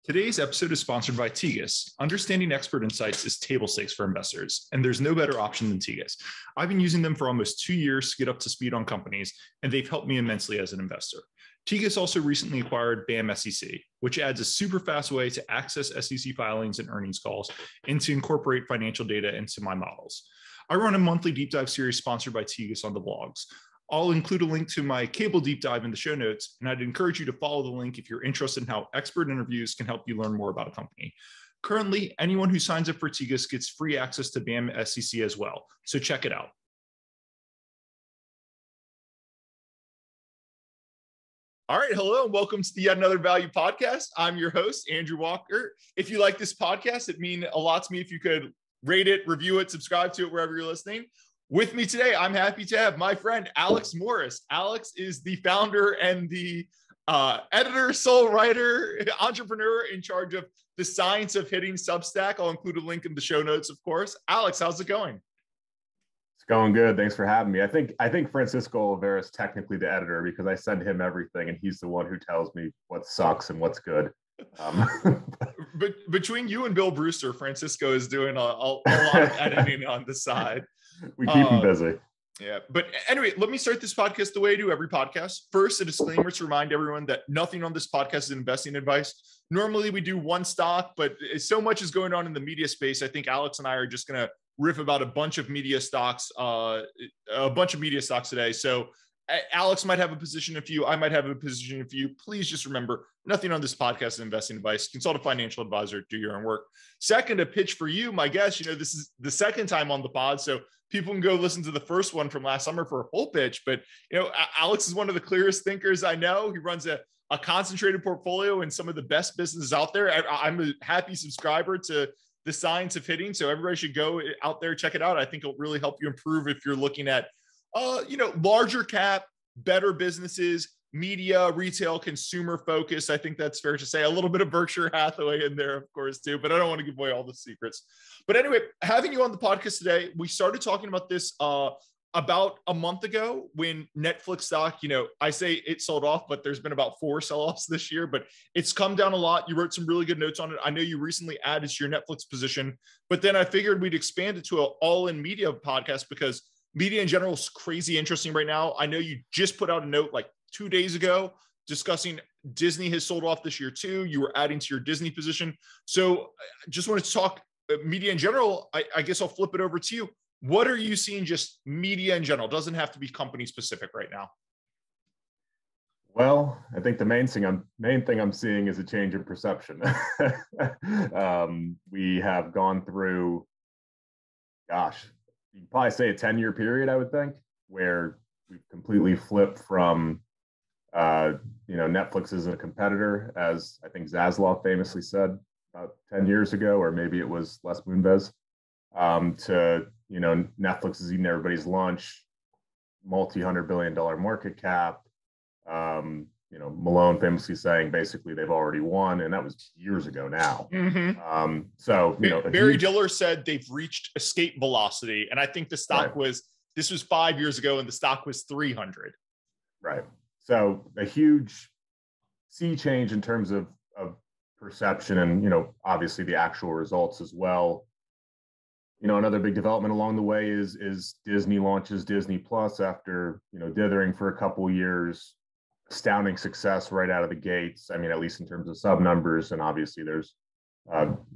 Today's episode is sponsored by Tegas. Understanding expert insights is table stakes for investors, and there's no better option than Tegas. I've been using them for almost 2 years to get up to speed on companies, and they've helped me immensely as an investor. Tegas also recently acquired BAM SEC, which adds a super fast way to access SEC filings and earnings calls and to incorporate financial data into my models. I run a monthly deep dive series sponsored by Tegas on the blogs. I'll include a link to my cable deep dive in the show notes, and I'd encourage you to follow the link if you're interested in how expert interviews can help you learn more about a company. Currently, anyone who signs up for Tegas gets free access to BAM SEC as well, so check it out. All right, hello, and welcome to the Yet Another Value podcast. I'm your host, Andrew Walker. If you like this podcast, it'd mean a lot to me if you could rate it, review it, subscribe to it wherever you're listening. With me today, I'm happy to have my friend, Alex Morris. Alex is the founder and the editor, sole writer, entrepreneur in charge of the Science of Hitting Substack. I'll include a link in the show notes, of course. Alex, how's it going? It's going good. Thanks for having me. I think Francisco Oliveira is technically the editor because I send him everything and he's the one who tells me what sucks and what's good. But between you and Bill Brewster, Francisco is doing a lot of editing on the side. We keep him busy. Yeah. But anyway, let me start this podcast the way I do every podcast. First, a disclaimer to remind everyone that nothing on this podcast is investing advice. Normally we do one stock, but so much is going on in the media space. I think Alex and I are just going to riff about a bunch of media stocks today. So Alex might have a position if you, I might have a position if you. Please just remember, nothing on this podcast is investing advice. Consult a financial advisor, do your own work. Second, a pitch for you, my guest. This is the second time on the pod, so people can go listen to the first one from last summer for a full pitch. But Alex is one of the clearest thinkers I know. He runs a concentrated portfolio in some of the best businesses out there. I'm a happy subscriber to the Science of Hitting, so everybody should go out there, check it out. I think it'll really help you improve if you're looking at larger cap, better businesses, media, retail, consumer focus. I think that's fair to say. A little bit of Berkshire Hathaway in there, of course, too, but I don't want to give away all the secrets. But anyway, having you on the podcast today, we started talking about this about a month ago when Netflix stock, I say it sold off, but there's been about 4 sell-offs this year, but it's come down a lot. You wrote some really good notes on it. I know you recently added to your Netflix position, but then I figured we'd expand it to an all-in media podcast because media in general is crazy interesting right now. I know you just put out a note like 2 days ago discussing Disney has sold off this year too. You were adding to your Disney position. So just wanted to talk media in general. I guess I'll flip it over to you. What are you seeing just media in general? Doesn't have to be company specific right now. Well, I think the main thing I'm seeing is a change in perception. We have gone through, you'd probably say a 10-year period, I would think, where we've completely flipped from, Netflix is a competitor, as I think Zaslav famously said about 10 years ago, or maybe it was Les Moonves, to, Netflix is eating everybody's lunch, multi-$100 billion market cap. Malone famously saying basically they've already won, and that was years ago now. Mm-hmm. Barry Diller said they've reached escape velocity, and I think the stock this was 5 years ago, and the stock was 300. Right. So a huge sea change in terms of perception, and obviously the actual results as well. Another big development along the way is Disney launches Disney Plus after dithering for a couple years. Astounding success right out of the gates. I mean, at least in terms of sub numbers, and obviously there's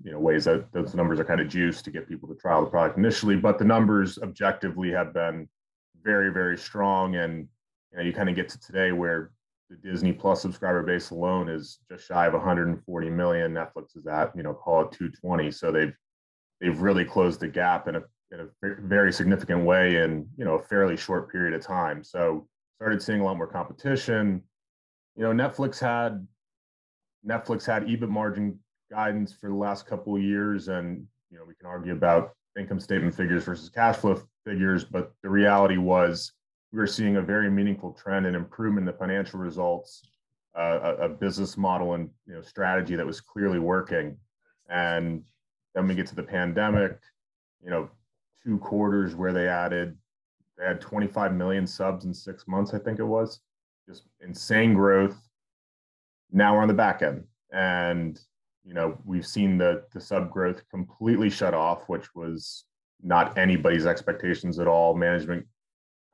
ways that those numbers are kind of juiced to get people to trial the product initially, but the numbers objectively have been very, very strong. And you kind of get to today where the Disney Plus subscriber base alone is just shy of 140 million. Netflix is at call it 220. So they've really closed the gap in a very significant way in a fairly short period of time. So started seeing a lot more competition. Netflix had EBIT margin guidance for the last couple of years, and we can argue about income statement figures versus cash flow figures, but the reality was we were seeing a very meaningful trend and improvement in the financial results, a business model and strategy that was clearly working. And then we get to the pandemic, 2 quarters where they had 25 million subs in 6 months, I think it was. Just insane growth. Now we're on the back end. And, we've seen the sub growth completely shut off, which was not anybody's expectations at all. Management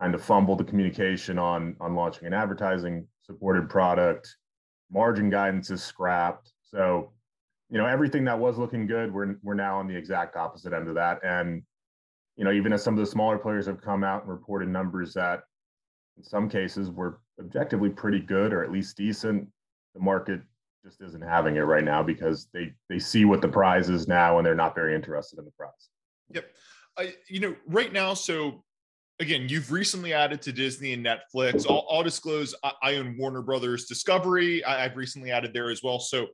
kind of fumbled the communication on launching an advertising supported product. Margin guidance is scrapped. So, everything that was looking good, we're now on the exact opposite end of that. And, even as some of the smaller players have come out and reported numbers that in some cases were objectively pretty good or at least decent, the market just isn't having it right now because they see what the prize is now and they're not very interested in the prize. Yep. Right now, so again, you've recently added to Disney and Netflix. I'll disclose I own Warner Brothers Discovery. I've recently added there as well. So,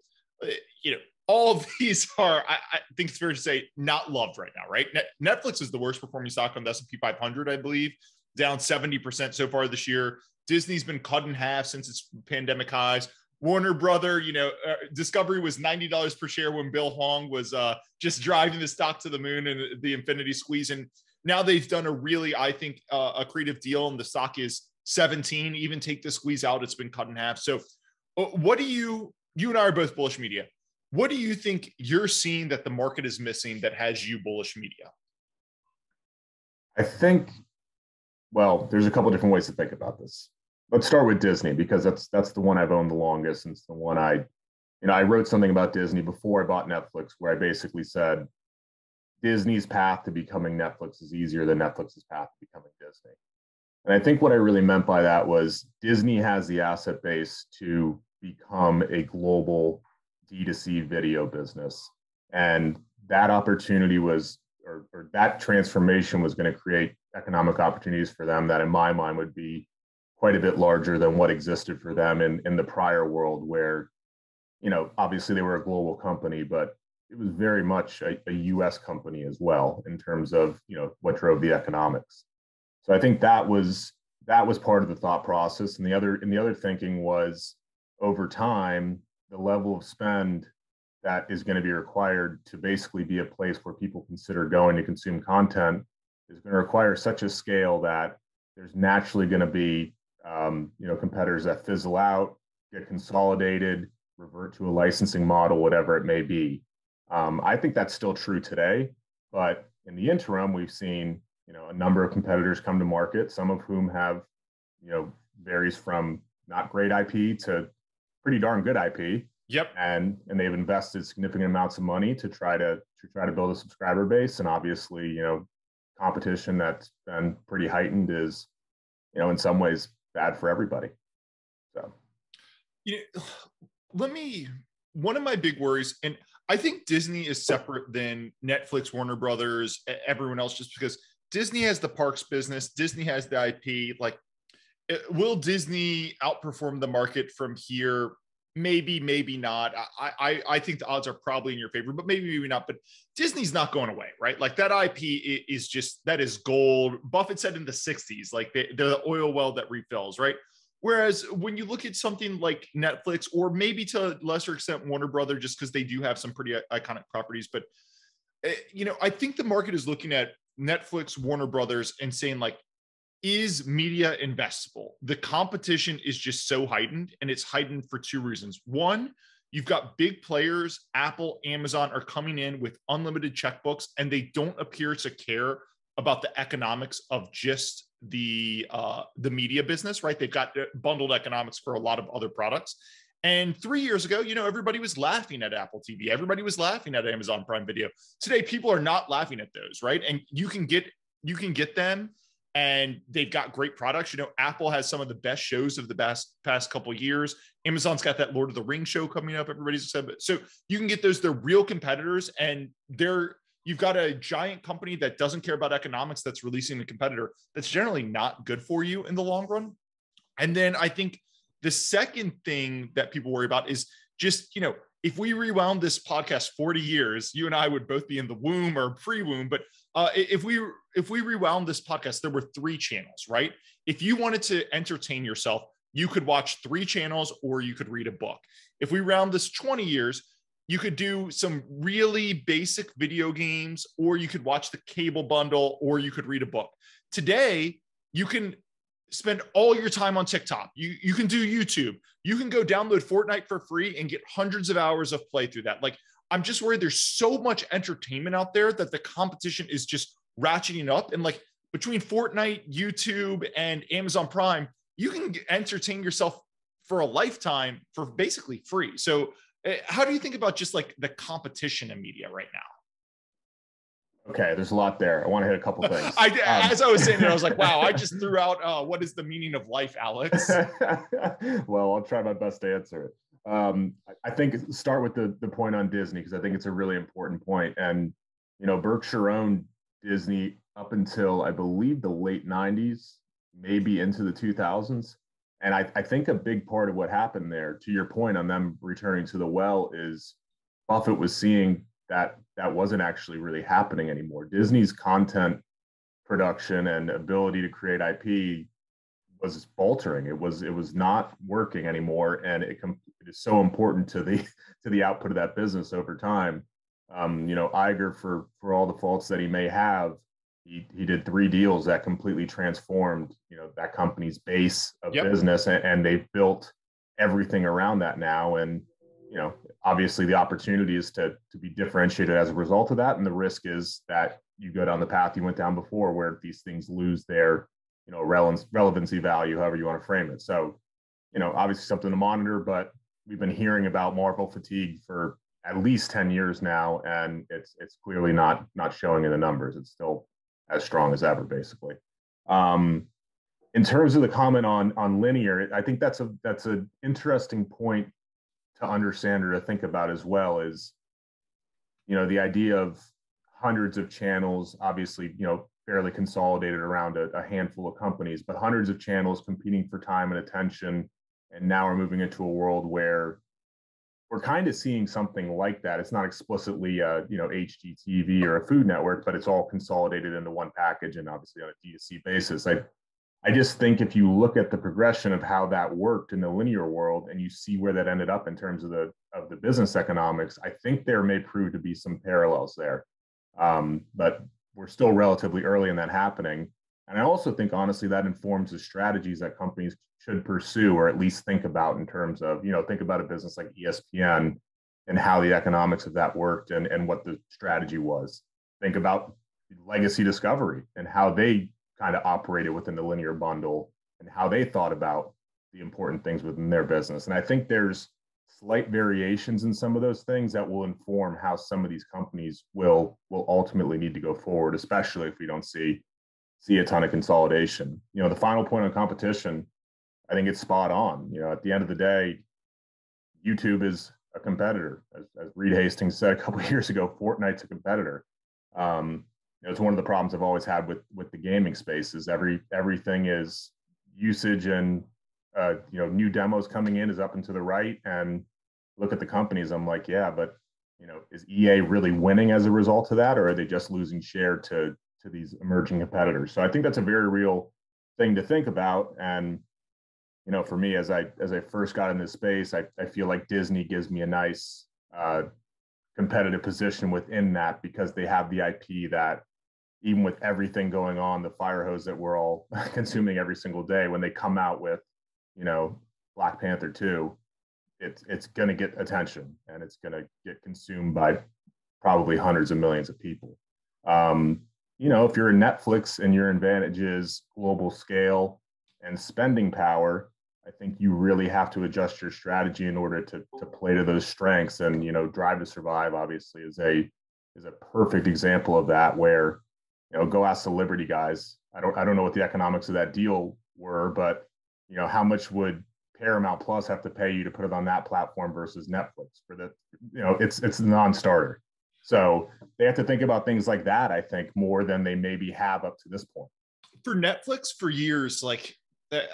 all of these are, I think it's fair to say, not loved right now, right? Netflix is the worst performing stock on the S&P 500, I believe, down 70% so far this year. Disney's been cut in half since its pandemic highs. Warner Brother, Discovery was $90 per share when Bill Hwang was just driving the stock to the moon and the infinity squeeze. And now they've done a really, I think, a creative deal, and the stock is 17. Even take the squeeze out, it's been cut in half. So what do you and I are both bullish media. What do you think you're seeing that the market is missing that has you bullish media? I think, well, there's a couple of different ways to think about this. Let's start with Disney because that's the one I've owned the longest, and it's the one I wrote something about Disney before I bought Netflix, where I basically said Disney's path to becoming Netflix is easier than Netflix's path to becoming Disney. And I think what I really meant by that was Disney has the asset base to become a global D2C video business. And that opportunity was, or that transformation was going to create economic opportunities for them that in my mind would be quite a bit larger than what existed for them in the prior world where, obviously they were a global company, but it was very much a US company as well in terms of, what drove the economics. So I think that was part of the thought process. And the other thinking was over time, the level of spend that is going to be required to basically be a place where people consider going to consume content is going to require such a scale that there's naturally going to be, competitors that fizzle out, get consolidated, revert to a licensing model, whatever it may be. I think that's still true today, but in the interim, we've seen, a number of competitors come to market, some of whom have, varies from not great IP to pretty darn good IP. Yep. And they've invested significant amounts of money to try to build a subscriber base. And obviously, competition that's been pretty heightened is, in some ways bad for everybody. So, one of my big worries, and I think Disney is separate than Netflix, Warner Brothers, everyone else, just because Disney has the parks business, Disney has the IP. Like, will Disney outperform the market from here? Maybe, maybe not. I think the odds are probably in your favor, but maybe not. But Disney's not going away, right? Like that IP is just, that is gold. Buffett said in the 60s, like they're the oil well that refills, right? Whereas when you look at something like Netflix, or maybe to a lesser extent Warner Brother, just because they do have some pretty iconic properties, but I think the market is looking at Netflix, Warner Brothers, and saying like, is media investable? The competition is just so heightened, and it's heightened for two reasons. One, you've got big players, Apple, Amazon are coming in with unlimited checkbooks, and they don't appear to care about the economics of just the media business, right? They've got bundled economics for a lot of other products. And 3 years ago, everybody was laughing at Apple TV. Everybody was laughing at Amazon Prime Video. Today, people are not laughing at those, right? And you can get them, and they've got great products. Apple has some of the best shows of the past couple of years. Amazon's got that Lord of the Rings show coming up. Everybody's excited. So you can get those. They're real competitors, and you've got a giant company that doesn't care about economics that's releasing a competitor that's generally not good for you in the long run. And then I think the second thing that people worry about is just, if we rewound this podcast 40 years, you and I would both be in the womb or pre-womb. But if we rewound this podcast, there were 3 channels, right? If you wanted to entertain yourself, you could watch 3 channels or you could read a book. If we round this 20 years, you could do some really basic video games, or you could watch the cable bundle, or you could read a book. Today, you can spend all your time on TikTok. You can do YouTube. You can go download Fortnite for free and get hundreds of hours of play through that. Like, I'm just worried there's so much entertainment out there that the competition is just ratcheting up. And like between Fortnite, YouTube, and Amazon Prime, you can entertain yourself for a lifetime for basically free. So how do you think about just like the competition in media right now? Okay, there's a lot there. I want to hit a couple things. As I was saying there, I was like, wow, I just threw out what is the meaning of life, Alex? Well, I'll try my best to answer it. I think start with the point on Disney, because I think it's a really important point. And, Berkshire owned Disney up until, I believe, the late 90s, maybe into the 2000s. And I think a big part of what happened there, to your point on them returning to the well, is Buffett was seeing that wasn't actually really happening anymore. Disney's content production and ability to create IP was faltering. It was not working anymore, and it is so important to the output of that business over time. Iger, for all the faults that he may have, he did 3 deals that completely transformed that company's base of business, and they've built everything around that now. And obviously the opportunity is to be differentiated as a result of that, and the risk is that you go down the path you went down before, where these things lose their relevancy value, however you want to frame it. So obviously something to monitor, but we've been hearing about Marvel fatigue for at least 10 years now, and it's clearly not showing in the numbers. It's still as strong as ever, basically. In terms of the comment on linear, I think that's an interesting point to understand or to think about as well. Is the idea of hundreds of channels, obviously fairly consolidated around a handful of companies, but hundreds of channels competing for time and attention. And now we're moving into a world where we're kind of seeing something like that. It's not explicitly HGTV or a Food Network, but it's all consolidated into one package, and obviously on a D2C basis. I just think if you look at the progression of how that worked in the linear world, and you see where that ended up in terms of the business economics, I think there may prove to be some parallels there. But we're still relatively early in that happening. And I also think, honestly, that informs the strategies that companies should pursue, or at least think about, in terms of, think about a business like ESPN and how the economics of that worked, and what the strategy was. Think about Legacy Discovery and how they kind of operated within the linear bundle, and how they thought about the important things within their business. And I think there's slight variations in some of those things that will inform how some of these companies will ultimately need to go forward, especially if we don't see a ton of consolidation. The final point on competition, I think it's spot on. At the end of the day, YouTube is a competitor. As Reed Hastings said a couple of years ago, Fortnite's a competitor. It's one of the problems I've always had with the gaming space, is everything is usage, and new demos coming in is up and to the right. And look at the companies, I'm like, yeah, but is EA really winning as a result of that, or are they just losing share to these emerging competitors? So I think that's a very real thing to think about. And for me, as I first got in this space, I feel like Disney gives me a nice competitive position within that, because they have the IP that, even with everything going on, the fire hose that we're all consuming every single day, when they come out with Black Panther 2, it's going to get attention, and it's going to get consumed by probably hundreds of millions of people. If you're a Netflix and your advantage is global scale and spending power, I think you really have to adjust your strategy in order to play to those strengths. And Drive to Survive obviously is a perfect example of that, where go ask the Liberty guys. I don't know what the economics of that deal were, but how much would Paramount Plus have to pay you to put it on that platform versus Netflix? For the it's a non-starter. So they have to think about things like that, I think, more than they maybe have up to this point. For Netflix, for years, like,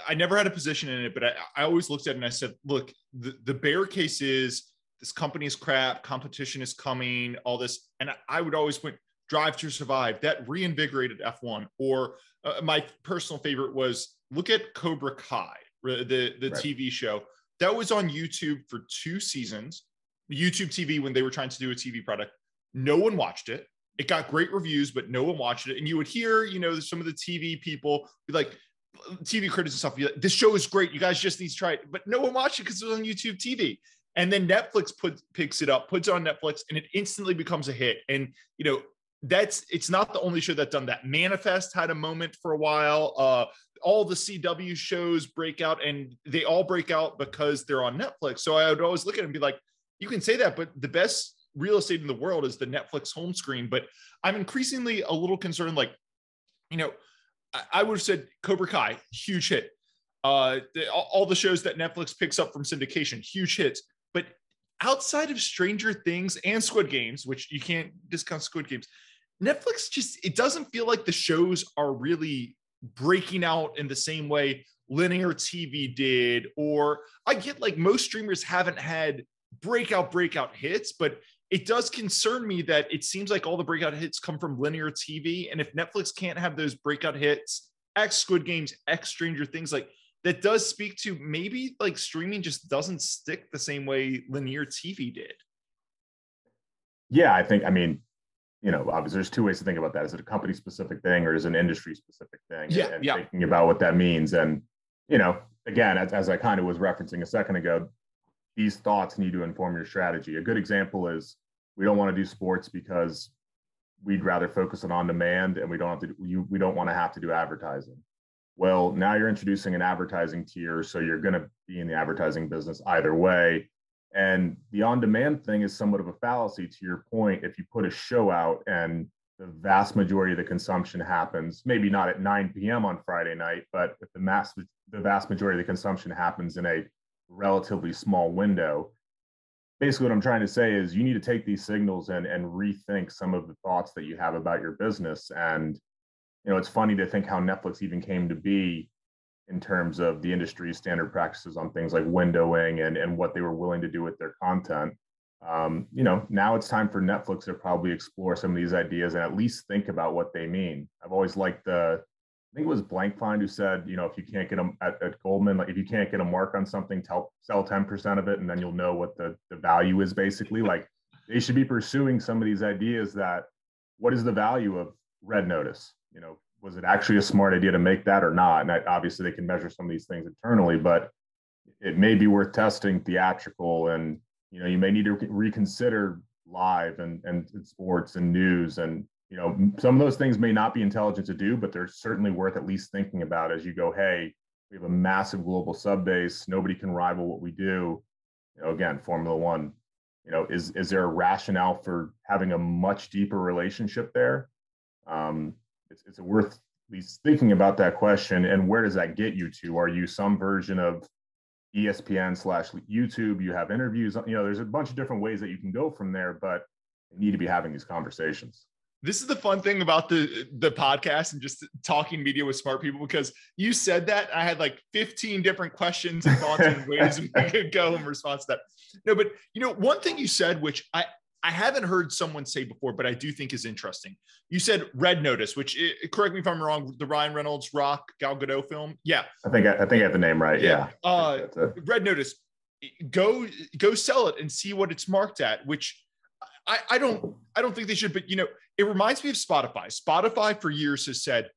I never had a position in it, but I always looked at it and I said, look, the bear case is this company is crap, competition is coming, all this. And I would always point, Drive to Survive, that reinvigorated F1. Or my personal favorite was, look at Cobra Kai, the right. TV show that was on YouTube for 2 seasons. YouTube TV, when they were trying to do a TV product, no one watched it. It got great reviews, but no one watched it. And you would hear, some of the TV people be like, TV critics and stuff, be like, this show is great, you guys just need to try it. But no one watched it because it was on YouTube TV. And then Netflix picks it up, puts it on Netflix, and it instantly becomes a hit. And, it's not the only show that's done that. Manifest had a moment for a while. All the CW shows break out, and they all break out because they're on Netflix. So I would always look at it and be like, you can say that, but the best real estate in the world is the Netflix home screen. But I'm increasingly a little concerned, like, I would have said Cobra Kai, huge hit. All the shows that Netflix picks up from syndication, huge hits. But outside of Stranger Things and Squid Games, which you can't discount Squid Games, Netflix it doesn't feel like the shows are really breaking out in the same way linear TV did. Or I get like most streamers haven't had breakout hits, but it does concern me that it seems like all the breakout hits come from linear TV. And if Netflix can't have those breakout hits, X Squid Games, X Stranger Things, like that does speak to maybe like streaming just doesn't stick the same way linear TV did. Yeah, obviously there's two ways to think about that. Is it a company specific thing or is it an industry specific thing? And thinking about what that means. And, again, as I kind of was referencing a second ago, these thoughts need to inform your strategy. A good example is we don't want to do sports because we'd rather focus on demand and we don't want to have to do advertising. Well, now you're introducing an advertising tier, so you're going to be in the advertising business either way. And the on-demand thing is somewhat of a fallacy to your point. If you put a show out and the vast majority of the consumption happens, maybe not at 9 p.m. on Friday night, but if the vast majority of the consumption happens in a relatively small window, basically what I'm trying to say is you need to take these signals and rethink some of the thoughts that you have about your business. And it's funny to think how Netflix even came to be in terms of the industry's standard practices on things like windowing and what they were willing to do with their content. Now it's time for Netflix to probably explore some of these ideas and at least think about what they mean. I've always liked I think it was Blankfind who said, if you can't get them at Goldman, like if you can't get a mark on something, sell 10% of it, and then you'll know what the value is basically. Like they should be pursuing some of these ideas that what is the value of Red Notice? Was it actually a smart idea to make that or not? And obviously they can measure some of these things internally, but it may be worth testing theatrical and, you may need to reconsider live and sports and news. And, some of those things may not be intelligent to do, but they're certainly worth at least thinking about as you go, hey, we have a massive global sub base. Nobody can rival what we do. Again, Formula One, is there a rationale for having a much deeper relationship there? It's worth at least thinking about that question. And where does that get you to? Are you some version of ESPN/YouTube? You have interviews, there's a bunch of different ways that you can go from there, but you need to be having these conversations. This is the fun thing about the podcast and just talking media with smart people, because you said that I had like 15 different questions and thoughts and ways we could go in response to that. No, but one thing you said, which I haven't heard someone say before, but I do think is interesting. You said Red Notice, which, correct me if I'm wrong, the Ryan Reynolds, Rock, Gal Gadot film. Yeah. I think I have the name right. Yeah. Red Notice, go sell it and see what it's marked at, which I don't think they should, but it reminds me of Spotify. Spotify for years has said,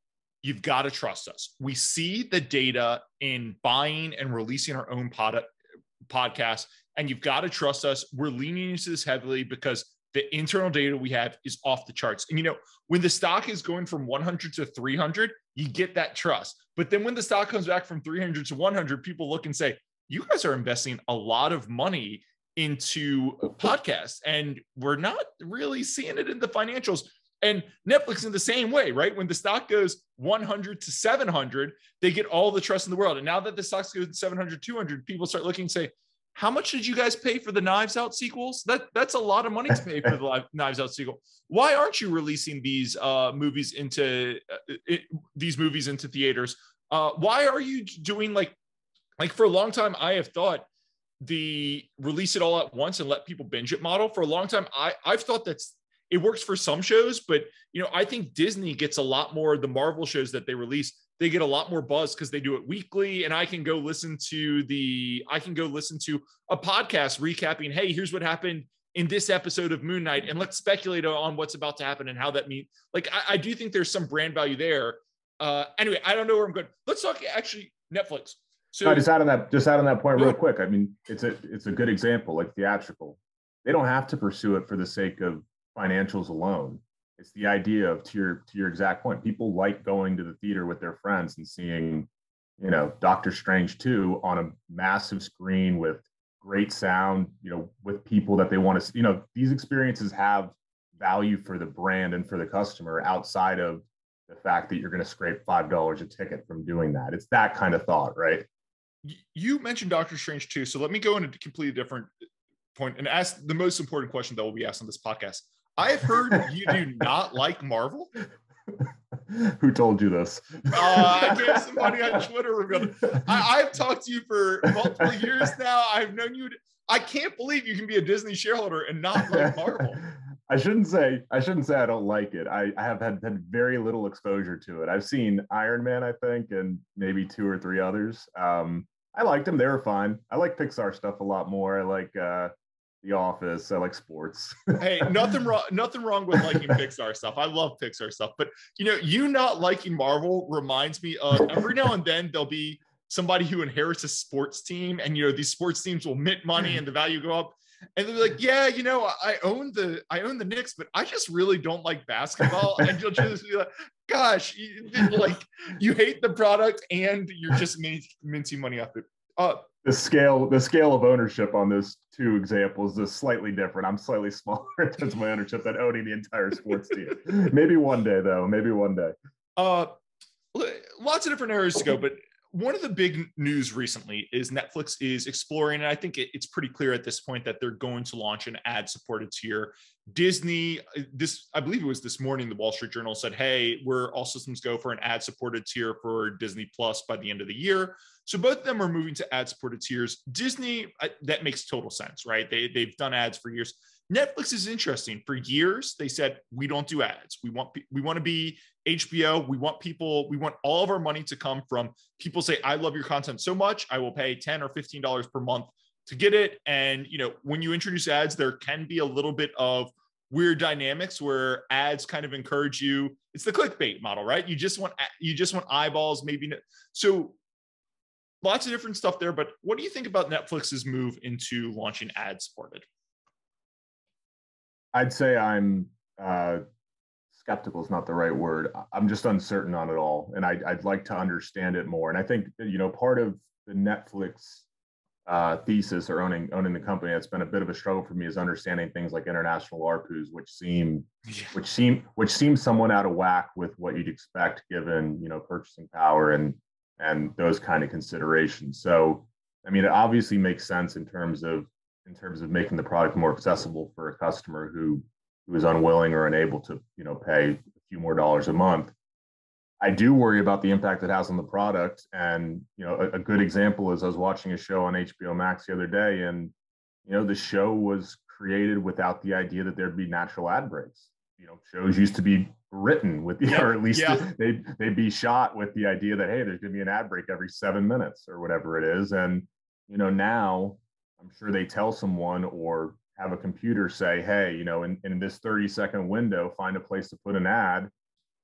you've got to trust us. We see the data in buying and releasing our own podcast, and you've got to trust us. We're leaning into this heavily because the internal data we have is off the charts. And, when the stock is going from 100 to 300, you get that trust. But then when the stock comes back from 300 to 100, people look and say, you guys are investing a lot of money into podcasts, and we're not really seeing it in the financials. And Netflix in the same way, right? When the stock goes 100 to 700, they get all the trust in the world. And now that the stock goes 700, 200, people start looking and say, how much did you guys pay for the Knives Out sequels? That's a lot of money to pay for the Knives Out sequel. Why aren't you releasing these movies into theaters? Why are you doing like for a long time, I have thought the release it all at once and let people binge it model. For a long time, I've thought it works for some shows, but I think Disney gets a lot more. The Marvel shows that they release, they get a lot more buzz because they do it weekly, and I can go listen to a podcast recapping, hey, here's what happened in this episode of Moon Knight, and let's speculate on what's about to happen and how that means. Like I do think there's some brand value there. Anyway, I don't know where I'm going. Let's talk actually Netflix. No, So just add on that point real good. quick. I mean, it's a good example, like theatrical. They don't have to pursue it for the sake of financials alone. It's the idea of to your exact point. People like going to the theater with their friends and seeing, Doctor Strange 2 on a massive screen with great sound, with people that they want to see. These experiences have value for the brand and for the customer outside of the fact that you're going to scrape $5 a ticket from doing that. It's that kind of thought, right? You mentioned Doctor Strange too, so let me go into a completely different point and ask the most important question that will be asked on this podcast. I have heard you do not like Marvel. Who told you this? I gave somebody on Twitter. I've talked to you for multiple years now. I've known you. I can't believe you can be a Disney shareholder and not like Marvel. I shouldn't say I don't like it. I have had very little exposure to it. I've seen Iron Man, I think, and maybe 2 or 3 others. I liked them. They were fine. I like Pixar stuff a lot more. I like The Office. I like sports. Hey, nothing wrong with liking Pixar stuff. I love Pixar stuff. But, you not liking Marvel reminds me of every now and then there'll be somebody who inherits a sports team, and, these sports teams will mint money and the value go up. And they'll be like, yeah, I own the Knicks, but I just really don't like basketball. And you'll just be like, gosh, you hate the product and you're just mincing money off it. The scale of ownership on those 2 examples is slightly different. I'm slightly smaller in terms of my ownership than owning the entire sports team. Maybe one day, though. Maybe one day. Lots of different areas to go, but one of the big news recently is Netflix is exploring, and I think it's pretty clear at this point that they're going to launch an ad-supported tier. Disney, I believe it was this morning, the Wall Street Journal said, hey, we're all systems go for an ad-supported tier for Disney Plus by the end of the year. So both of them are moving to ad-supported tiers. Disney, that makes total sense, right? They've done ads for years. Netflix is interesting. For years, they said, we don't do ads. We want to be HBO. We want all of our money to come from people say, I love your content so much, I will pay $10 or $15 per month to get it. And, when you introduce ads, there can be a little bit of weird dynamics where ads kind of encourage you. It's the clickbait model, right? You just want eyeballs, maybe. So lots of different stuff there. But what do you think about Netflix's move into launching ad supported? I'd say I'm skeptical is not the right word. I'm just uncertain on it all, and I'd like to understand it more. And I think part of the Netflix thesis or owning the company that's been a bit of a struggle for me is understanding things like international ARPUs, which seem somewhat out of whack with what you'd expect given purchasing power and those kind of considerations. So I mean, it obviously makes sense in terms of making the product more accessible for a customer who is unwilling or unable to, pay a few more dollars a month. I do worry about the impact it has on the product. And, a good example is I was watching a show on HBO Max the other day, and, the show was created without the idea that there'd be natural ad breaks. Shows used to be written with or at least they'd be shot with the idea that, hey, there's going to be an ad break every 7 minutes or whatever it is. And, now I'm sure they tell someone or have a computer say, hey, in this 30-second window, find a place to put an ad.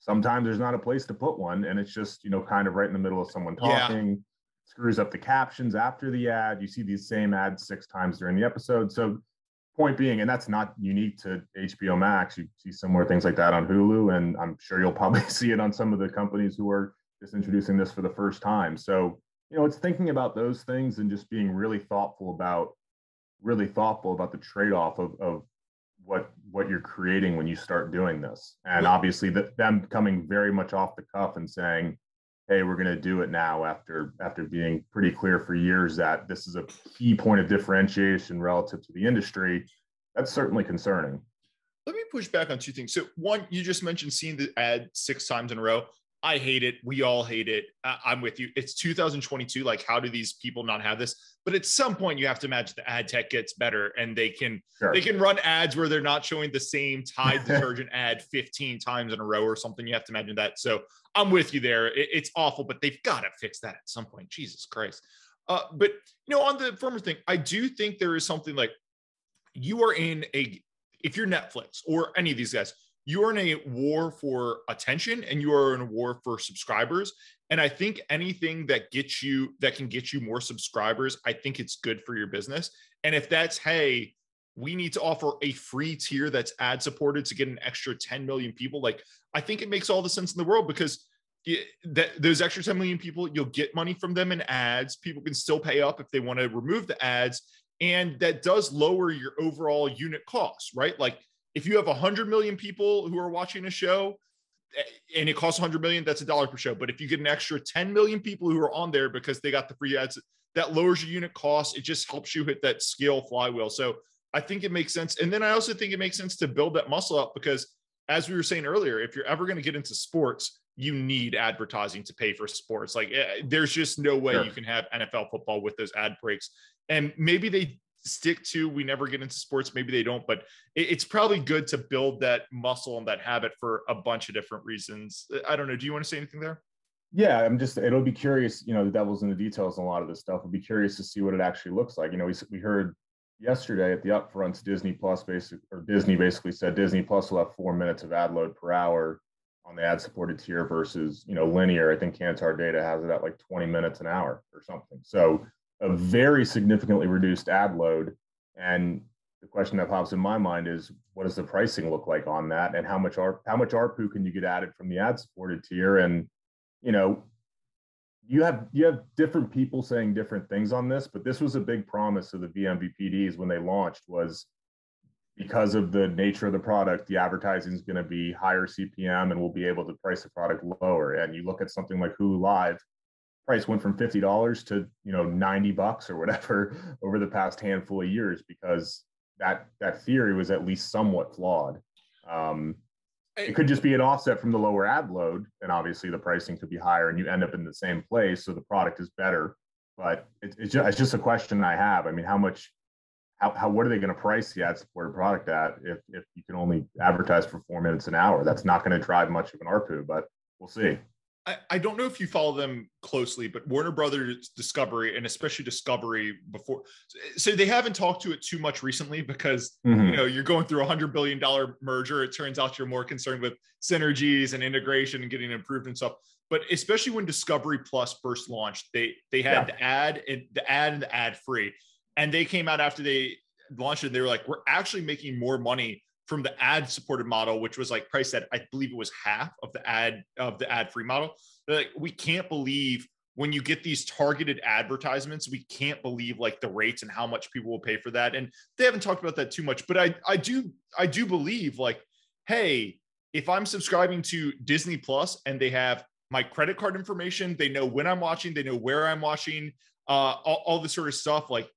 Sometimes there's not a place to put one, and it's just, kind of right in the middle of someone talking, screws up the captions after the ad. You see these same ads 6 times during the episode. So point being, and that's not unique to HBO Max. You see similar things like that on Hulu, and I'm sure you'll probably see it on some of the companies who are just introducing this for the first time. So, it's thinking about those things and just being really thoughtful about the trade-off of what you're creating when you start doing this. And obviously them coming very much off the cuff and saying, hey, we're going to do it now after being pretty clear for years that this is a key point of differentiation relative to the industry. That's certainly concerning. Let me push back on 2 things. So one, you just mentioned seeing the ad 6 times in a row. I hate it. We all hate it. I'm with you. It's 2022. Like, how do these people not have this? But at some point, you have to imagine the ad tech gets better, and they can run ads where they're not showing the same Tide detergent ad 15 times in a row or something. You have to imagine that. So I'm with you there. It's awful, but they've got to fix that at some point. Jesus Christ. But on the former thing, I do think there is something like if you're Netflix or any of these guys, you are in a war for attention and you are in a war for subscribers. And I think anything that can get you more subscribers, I think it's good for your business. And if that's, hey, we need to offer a free tier that's ad supported to get an extra 10 million people, like, I think it makes all the sense in the world, because those extra 10 million people, you'll get money from them in ads. People can still pay up if they want to remove the ads. And that does lower your overall unit costs, right? Like, if you have 100 million people who are watching a show and it costs 100 million, that's $1 per show. But if you get an extra 10 million people who are on there because they got the free ads, that lowers your unit cost. It just helps you hit that scale flywheel. So I think it makes sense. And then I also think it makes sense to build that muscle up, because as we were saying earlier, if you're ever going to get into sports, you need advertising to pay for sports. Like, there's just no way you can have NFL football with those ad breaks. And maybe they stick to, we never get into sports, maybe they don't, but it's probably good to build that muscle and that habit for a bunch of different reasons. I don't know. Do you want to say anything there? Yeah, it'll be curious, the devil's in the details on a lot of this stuff. We'll be curious to see what it actually looks like. We heard yesterday at the upfronts, Disney basically said Disney Plus will have 4 minutes of ad load per hour on the ad supported tier versus, linear. I think Kantar data has it at like 20 minutes an hour or something. So a very significantly reduced ad load. And the question that pops in my mind is, what does the pricing look like on that? And how much ARPU can you get added from the ad supported tier? And, you have different people saying different things on this, but this was a big promise of the vMVPDs when they launched, was because of the nature of the product, the advertising is going to be higher CPM and we'll be able to price the product lower. And you look at something like Hulu Live, price went from $50 to $90 or whatever over the past handful of years, because that theory was at least somewhat flawed. It could just be an offset from the lower ad load, and obviously the pricing could be higher and you end up in the same place, so the product is better. But it's just a question I have. I mean, what are they going to price the ad supported product at if you can only advertise for 4 minutes an hour? That's not going to drive much of an ARPU, but we'll see. I don't know if you follow them closely, but Warner Brothers Discovery, and especially Discovery before, so they haven't talked to it too much recently because, you're going through $100 billion merger. It turns out you're more concerned with synergies and integration and getting improved and stuff. But especially when Discovery Plus first launched, they had the ad and the ad free. And they came out after they launched it, and they were like, we're actually making more money from the ad supported model, which was like priced at, I believe it was half of the ad free model. They're like, we can't believe when you get these targeted advertisements, we can't believe like the rates and how much people will pay for that. And they haven't talked about that too much, but I do believe, like, hey, if I'm subscribing to Disney Plus and they have my credit card information, they know when I'm watching, they know where I'm watching, all this sort of stuff, like,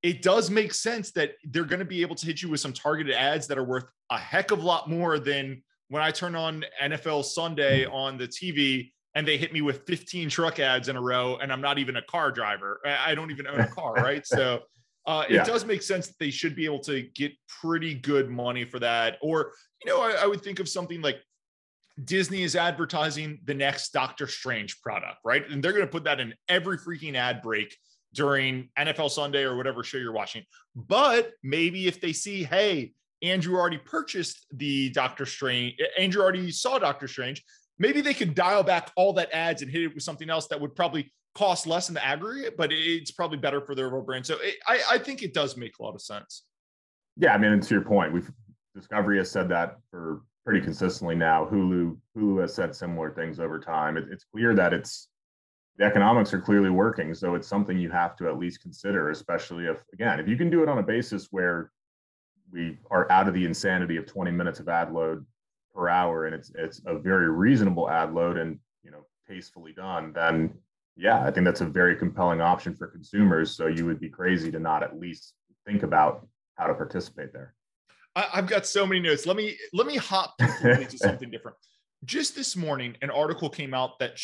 it does make sense that they're going to be able to hit you with some targeted ads that are worth a heck of a lot more than when I turn on NFL Sunday on the TV and they hit me with 15 truck ads in a row, and I'm not even a car driver. I don't even own a car, right? So it does make sense that they should be able to get pretty good money for that. Or, I would think of something like Disney is advertising the next Doctor Strange product, right? And they're going to put that in every freaking ad break during NFL Sunday or whatever show you're watching. But maybe if they see, hey, Andrew already purchased the Doctor Strange, Andrew already saw Doctor Strange, maybe they could dial back all that ads and hit it with something else that would probably cost less in the aggregate, but it's probably better for their overall brand. So I think it does make a lot of sense. Yeah, I mean, and to your point, Discovery has said that for pretty consistently now. Hulu has said similar things over time. It's clear that the economics are clearly working. So it's something you have to at least consider, especially if you can do it on a basis where we are out of the insanity of 20 minutes of ad load per hour, and it's a very reasonable ad load and, tastefully done, then I think that's a very compelling option for consumers. So you would be crazy to not at least think about how to participate there. I've got so many notes. Let me hop completely to something different. Just this morning, an article came out that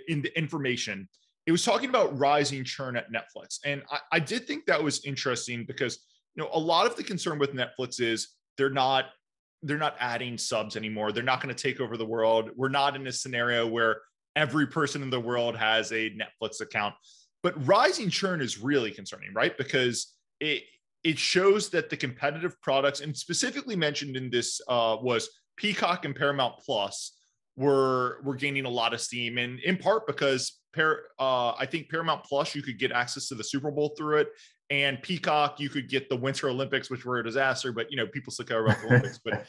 in the information, it was talking about rising churn at Netflix. And I did think that was interesting because, a lot of the concern with Netflix is they're not adding subs anymore. They're not going to take over the world. We're not in a scenario where every person in the world has a Netflix account. But rising churn is really concerning, right? Because it shows that the competitive products, and specifically mentioned in this was Peacock and Paramount Plus were gaining a lot of steam, and in part because I think Paramount Plus, you could get access to the Super Bowl through it, and Peacock, you could get the Winter Olympics, which were a disaster, but people still care about the Olympics. But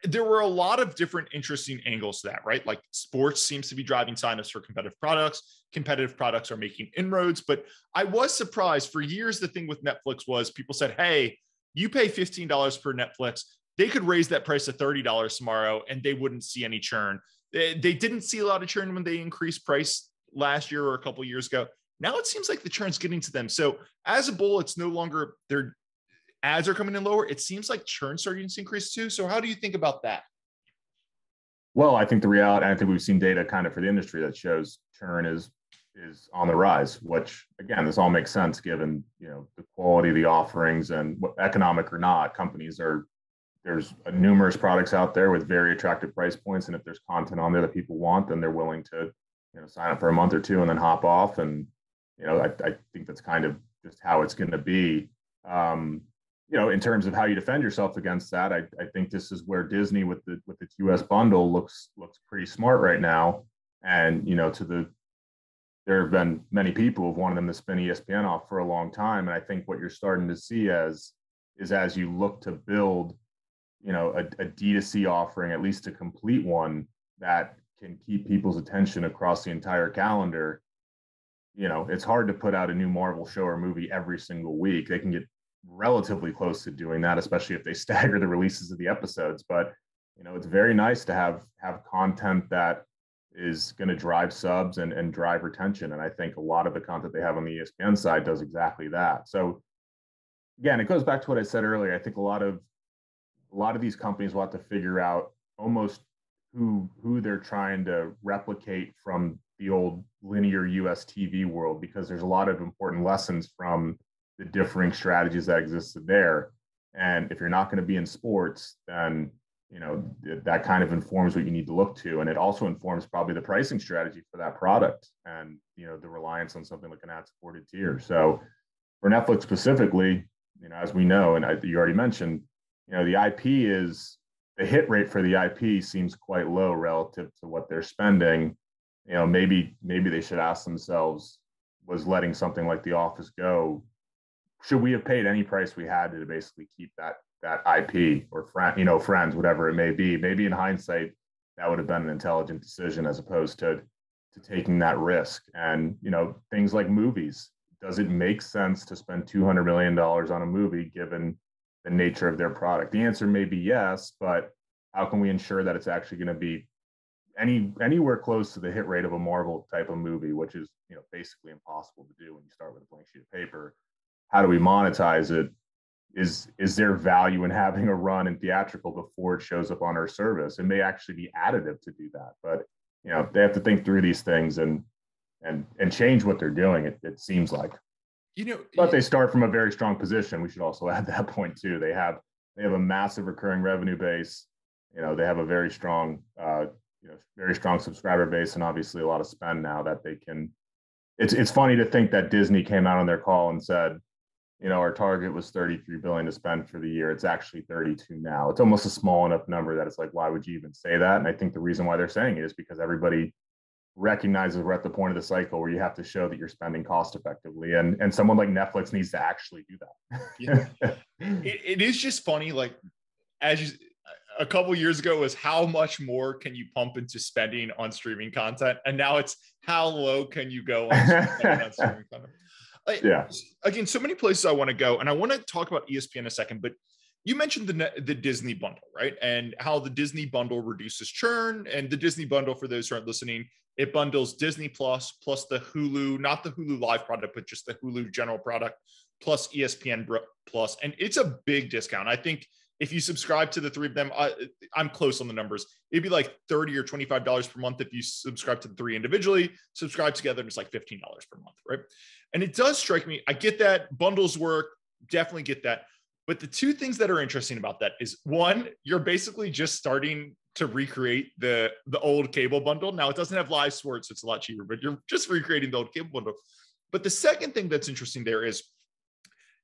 there were a lot of different interesting angles to that, right? Like sports seems to be driving signups for competitive products. Competitive products are making inroads, but I was surprised. For years, the thing with Netflix was people said, hey, you pay $15 per Netflix. They could raise that price to $30 tomorrow and they wouldn't see any churn. They didn't see a lot of churn when they increased price last year or a couple of years ago. Now it seems like the churn's getting to them. So as a bull, it's no longer their ads are coming in lower. It seems like churn starting to increase too. So how do you think about that? Well, I think the reality, I think we've seen data kind of for the industry that shows churn is on the rise, which again, this all makes sense given, the quality of the offerings and what, economic or not, there's numerous products out there with very attractive price points. And if there's content on there that people want, then they're willing to, sign up for a month or two and then hop off. And, I think that's kind of just how it's going to be. In terms of how you defend yourself against that, I think this is where Disney with its US bundle looks pretty smart right now. And, there have been many people who've wanted them to spin ESPN off for a long time. And I think what you're starting to see is as you look to build, a D2C offering, at least a complete one that can keep people's attention across the entire calendar. It's hard to put out a new Marvel show or movie every single week. They can get relatively close to doing that, especially if they stagger the releases of the episodes. But, it's very nice to have content that is going to drive subs and drive retention. And I think a lot of the content they have on the ESPN side does exactly that. So again, it goes back to what I said earlier. I think a lot of these companies will have to figure out almost who they're trying to replicate from the old linear US TV world, because there's a lot of important lessons from the differing strategies that existed there. And if you're not going to be in sports, then that kind of informs what you need to look to. And it also informs probably the pricing strategy for that product and, the reliance on something like an ad-supported tier. So for Netflix specifically, as we know, and you already mentioned, the hit rate for the IP seems quite low relative to what they're spending. Maybe they should ask themselves, was letting something like The Office go, should we have paid any price we had to basically keep that IP or Friends, whatever it may be? Maybe in hindsight, that would have been an intelligent decision as opposed to taking that risk. And, things like movies, does it make sense to spend $200 million on a movie given the nature of their product? The answer may be yes, but how can we ensure that it's actually going to be anywhere close to the hit rate of a Marvel type of movie, which is, basically impossible to do when you start with a blank sheet of paper? How do we monetize it? Is there value in having a run in theatrical before it shows up on our service? It may actually be additive to do that, but they have to think through these things and change what they're doing. It seems like, but they start from a very strong position. We should also add that point too. They have a massive recurring revenue base. They have a very strong subscriber base, and obviously a lot of spend now that they can. It's funny to think that Disney came out on their call and said, our target was $33 billion to spend for the year. It's actually 32 now. It's almost a small enough number that it's like, why would you even say that? And I think the reason why they're saying it is because everybody recognizes we're at the point of the cycle where you have to show that you're spending cost effectively. And someone like Netflix needs to actually do that. Yeah. It is just funny. Like, a couple of years ago was how much more can you pump into spending on streaming content? And now it's how low can you go on streaming content? Yeah. Again, so many places I want to go, and I want to talk about ESPN in a second, but you mentioned the Disney bundle, right? And how the Disney bundle reduces churn. And the Disney bundle, for those who aren't listening, it bundles Disney plus the Hulu, not the Hulu Live product, but just the Hulu general product, plus ESPN plus. And it's a big discount. I think if you subscribe to the three of them, I'm close on the numbers. It'd be like $30 or $25 per month if you subscribe to the three individually. Subscribe together, it's like $15 per month, right? And it does strike me, I get that bundles work, definitely get that. But the two things that are interesting about that is, one, you're basically just starting to recreate the old cable bundle. Now it doesn't have live sports, so it's a lot cheaper, but you're just recreating the old cable bundle. But the second thing that's interesting there is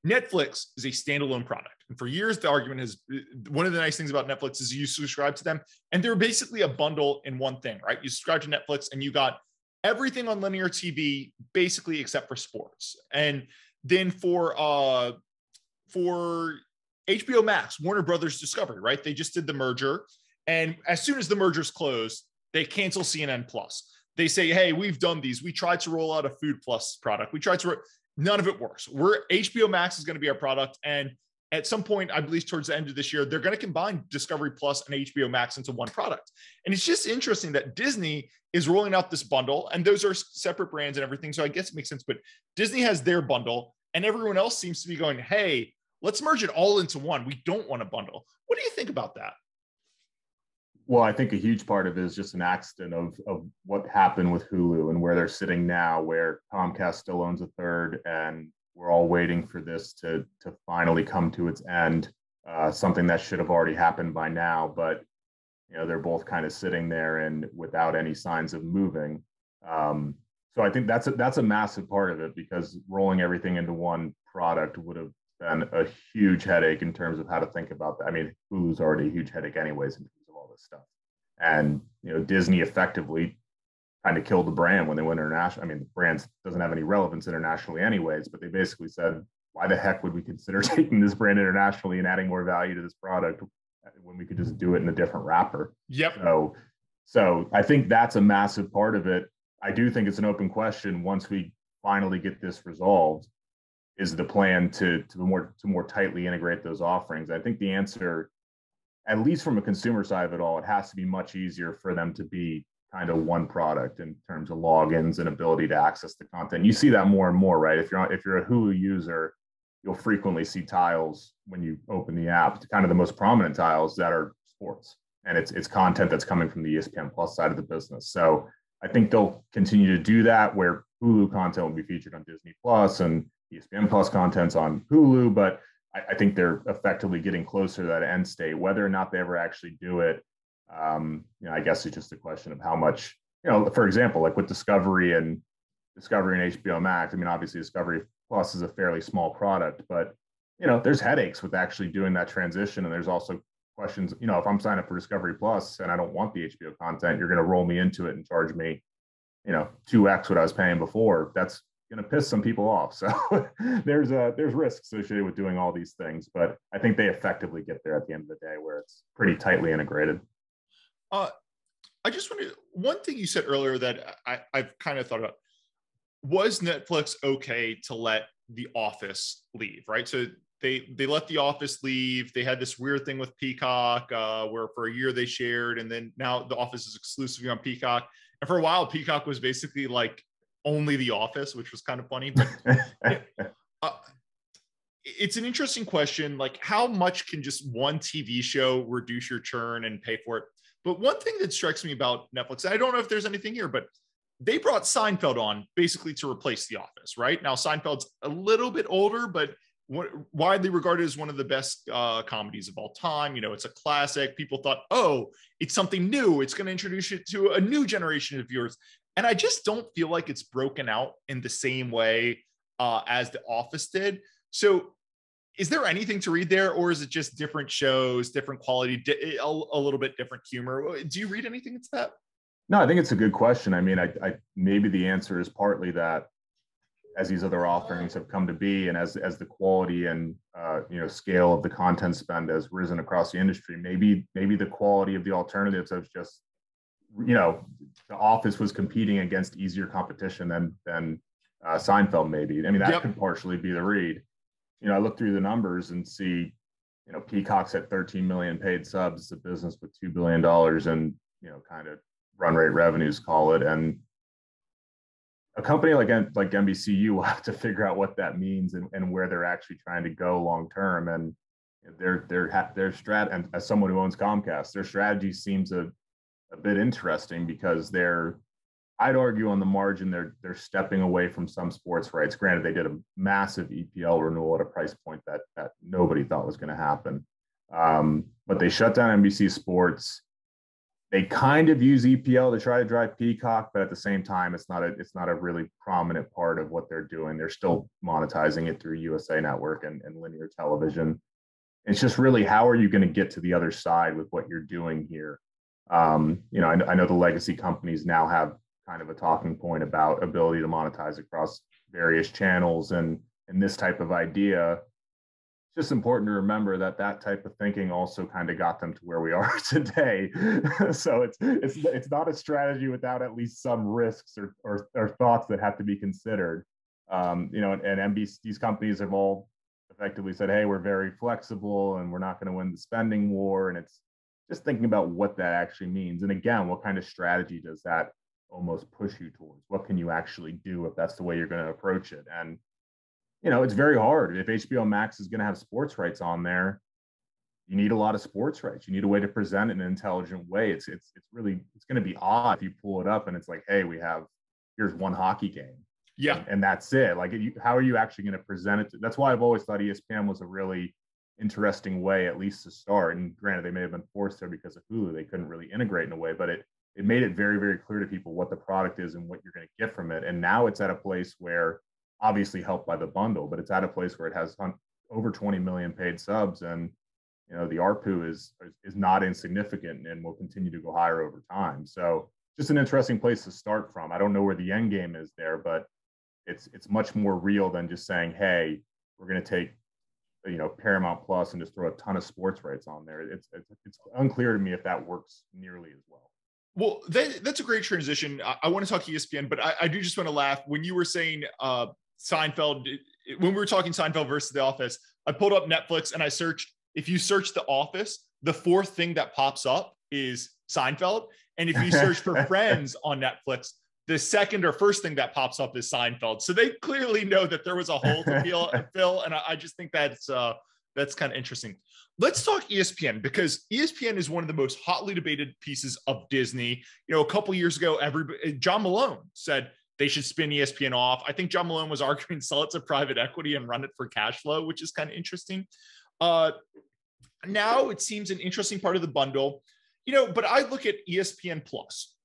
Netflix is a standalone product. And for years, the argument is one of the nice things about Netflix is you subscribe to them and they're basically a bundle in one thing, right? You subscribe to Netflix and you got everything on linear TV, basically except for sports. And then for HBO Max, Warner Brothers Discovery, right? They just did the merger. And as soon as the merger's closed, they cancel CNN Plus. They say, hey, we've done these. We tried to roll out a Food Plus product. None of it works. HBO Max is going to be our product. And at some point, I believe towards the end of this year, they're going to combine Discovery Plus and HBO Max into one product. And it's just interesting that Disney is rolling out this bundle, and those are separate brands and everything. So I guess it makes sense, but Disney has their bundle and everyone else seems to be going, hey, let's merge it all into one. We don't want a bundle. What do you think about that? Well, I think a huge part of it is just an accident of what happened with Hulu and where they're sitting now, where Comcast still owns a third, and we're all waiting for this to finally come to its end. Something that should have already happened by now, but they're both kind of sitting there and without any signs of moving. So I think that's a massive part of it, because rolling everything into one product would have been a huge headache in terms of how to think about that. I mean, Hulu's already a huge headache anyways in terms of all this stuff. And Disney effectively kind of killed the brand when they went international. I mean, the brand doesn't have any relevance internationally anyways, but they basically said, why the heck would we consider taking this brand internationally and adding more value to this product when we could just do it in a different wrapper? Yep. So I think that's a massive part of it. I do think it's an open question once we finally get this resolved. Is the plan to more tightly integrate those offerings? I think the answer, at least from a consumer side of it all, it has to be much easier for them to be kind of one product in terms of logins and ability to access the content. You see that more and more, right? If you're a Hulu user, you'll frequently see tiles when you open the app, kind of the most prominent tiles that are sports, and it's content that's coming from the ESPN Plus side of the business. So I think they'll continue to do that, where Hulu content will be featured on Disney Plus and ESPN Plus content's on Hulu, but I think they're effectively getting closer to that end state. Whether or not they ever actually do it, I guess it's just a question of how much, for example, like with Discovery and HBO Max. I mean, obviously Discovery Plus is a fairly small product, but there's headaches with actually doing that transition. And there's also questions, if I'm signed up for Discovery Plus and I don't want the HBO content, you're going to roll me into it and charge me, 2x what I was paying before. That's going to piss some people off. So there's risk associated with doing all these things, but I think they effectively get there at the end of the day where it's pretty tightly integrated. I just wanted, one thing you said earlier that I've kind of thought about, was Netflix okay to let The Office leave, right? So they let The Office leave. They had this weird thing with Peacock where for a year they shared, and then now The Office is exclusively on Peacock. And for a while, Peacock was basically like only The Office, which was kind of funny. But it's an interesting question. Like, how much can just one TV show reduce your churn and pay for it? But one thing that strikes me about Netflix, and I don't know if there's anything here, but they brought Seinfeld on basically to replace The Office, right? Now, Seinfeld's a little bit older, but widely regarded as one of the best comedies of all time. It's a classic. People thought, oh, it's something new. It's going to introduce you to a new generation of viewers. And I just don't feel like it's broken out in the same way as The Office did. So is there anything to read there, or is it just different shows, different quality, a little bit different humor? Do you read anything into that? No, I think it's a good question. I mean, I maybe the answer is partly that as these other offerings have come to be, and as the quality and scale of the content spend has risen across the industry, maybe the quality of the alternatives has just, The Office was competing against easier competition than Seinfeld maybe. I mean, that could partially be the read. I look through the numbers and see, Peacock's at 13 million paid subs. It's a business with $2 billion and, kind of run rate revenues, call it. And a company like NBCU will have to figure out what that means and where they're actually trying to go long term. And their strat, and as someone who owns Comcast, their strategy seems a bit interesting, because I'd argue on the margin, they're stepping away from some sports rights. Granted, they did a massive EPL renewal at a price point that nobody thought was going to happen. But they shut down NBC Sports. They kind of use EPL to try to drive Peacock, but at the same time, it's not a really prominent part of what they're doing. They're still monetizing it through USA Network and linear television. It's just really, how are you going to get to the other side with what you're doing here? I know the legacy companies now have kind of a talking point about ability to monetize across various channels and this type of idea. It's just important to remember that type of thinking also kind of got them to where we are today. So it's not a strategy without at least some risks or thoughts that have to be considered. And NBC, these companies have all effectively said, hey, we're very flexible and we're not going to win the spending war. And it's just thinking about what that actually means. And again, what kind of strategy does that almost push you towards? What can you actually do if that's the way you're going to approach it? And it's very hard. If HBO Max is going to have sports rights on there, you need a lot of sports rights. You need a way to present it in an intelligent way. It's going to be odd if you pull it up and it's like, hey, here's one hockey game. Yeah. And that's it. Like, how are you actually going to present it? That's why I've always thought ESPN was a really interesting way, at least to start. And granted, they may have been forced there because of Hulu. They couldn't really integrate in a way, but it made it very, very clear to people what the product is and what you're going to get from it. And now it's at a place where, obviously helped by the bundle, but it's at a place where it has over 20 million paid subs, and the ARPU is not insignificant and will continue to go higher over time. So just an interesting place to start from. I don't know where the end game is there, but it's much more real than just saying, hey, we're going to take Paramount Plus and just throw a ton of sports rights on there. It's unclear to me if that works nearly as well. Well, that's a great transition. I want to talk ESPN, but I do just want to laugh when you were saying Seinfeld, when we were talking Seinfeld versus The Office. I pulled up Netflix and I searched. If you search The Office, the fourth thing that pops up is Seinfeld. And if you search for Friends on Netflix, the second or first thing that pops up is Seinfeld. So they clearly know that there was a hole to fill. And I just think that's kind of interesting. Let's talk ESPN, because ESPN is one of the most hotly debated pieces of Disney. A couple years ago, John Malone said they should spin ESPN off. I think John Malone was arguing sell it to private equity and run it for cash flow, which is kind of interesting. Now it seems an interesting part of the bundle, but I look at ESPN Plus.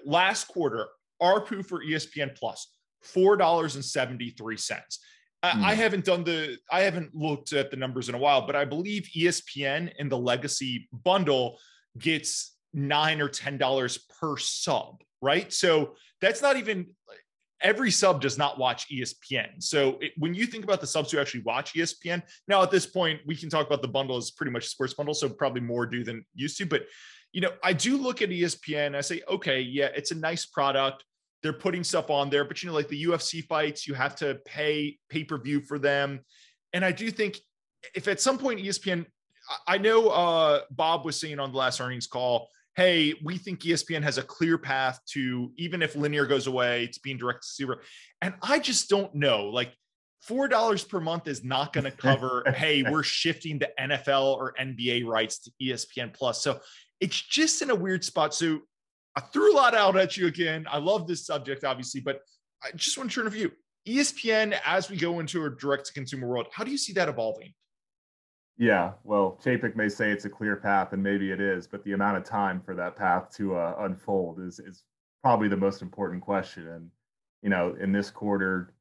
Last quarter, ARPU for ESPN Plus, $4.73. I haven't looked at the numbers in a while, but I believe ESPN in the legacy bundle gets $9 or $10 per sub, right? So that's not even, every sub does not watch ESPN. So when you think about the subs who actually watch ESPN, now at this point, we can talk about the bundle as pretty much a sports bundle. So probably more do than used to, but I do look at ESPN. I say, okay, yeah, it's a nice product. They're putting stuff on there, but like the UFC fights, you have to pay pay-per-view for them. And I do think if at some point ESPN, I know Bob was saying on the last earnings call, hey, we think ESPN has a clear path to, even if linear goes away, to being direct to consumer. And I just don't know, like $4 per month is not going to cover, hey, we're shifting the NFL or NBA rights to ESPN Plus. So it's just in a weird spot. So I threw a lot out at you again. I love this subject, obviously, but I just want to turn a view. ESPN, as we go into a direct-to-consumer world, how do you see that evolving? Yeah, well, Chapek may say it's a clear path, and maybe it is, but the amount of time for that path to unfold is probably the most important question. And, in this quarter,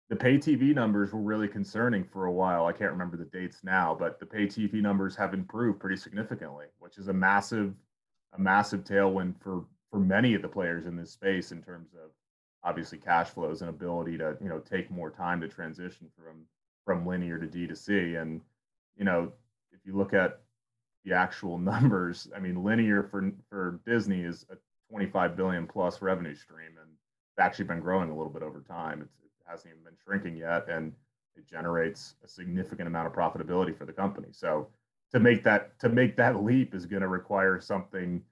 the pay TV numbers were really concerning for a while. I can't remember the dates now, but the pay TV numbers have improved pretty significantly, which is a massive tailwind for many of the players in this space in terms of obviously cash flows and ability to, take more time to transition from linear to D2C. And, if you look at the actual numbers, I mean, linear for Disney is a 25 billion plus revenue stream, and it's actually been growing a little bit over time. It hasn't even been shrinking yet, and it generates a significant amount of profitability for the company. So to make that leap is going to require something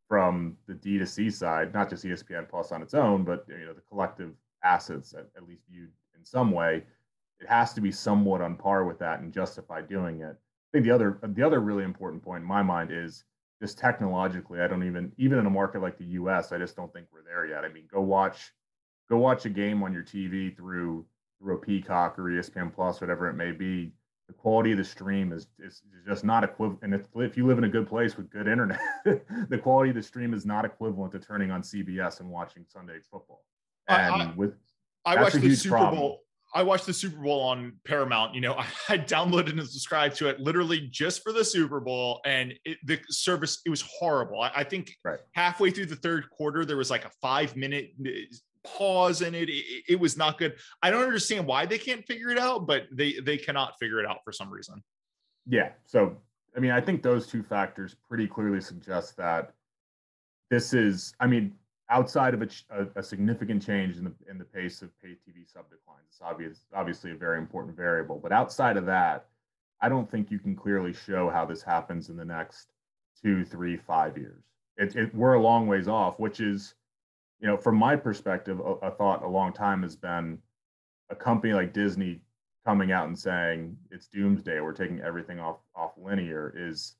from the D2C side, not just ESPN Plus on its own, but the collective assets, at least viewed in some way. It has to be somewhat on par with that and justify doing it. I think the other really important point in my mind is just technologically. I don't even in a market like the U.S., I just don't think we're there yet. I mean, go watch a game on your TV through a Peacock or ESPN Plus, whatever it may be. the quality of the stream is just not equivalent. And if you live in a good place with good internet, the quality of the stream is not equivalent to turning on CBS and watching Sunday football. And I watched the Super Bowl. I watched the Super Bowl on Paramount. I downloaded and subscribed to it literally just for the Super Bowl, and the service, it was horrible. I think halfway through the third quarter, there was like a 5-minute pause in it. It was not good. I don't understand why they can't figure it out, but they cannot figure it out for some reason. Yeah. So, I mean, I think those two factors pretty clearly suggest that this is, I mean, outside of a significant change in the pace of pay TV sub declines, it's obviously a very important variable. But outside of that, I don't think you can clearly show how this happens in the next 2, 3, 5 years. We're a long ways off, which is, from my perspective, a thought a long time has been a company like Disney coming out and saying it's doomsday, we're taking everything off linear, is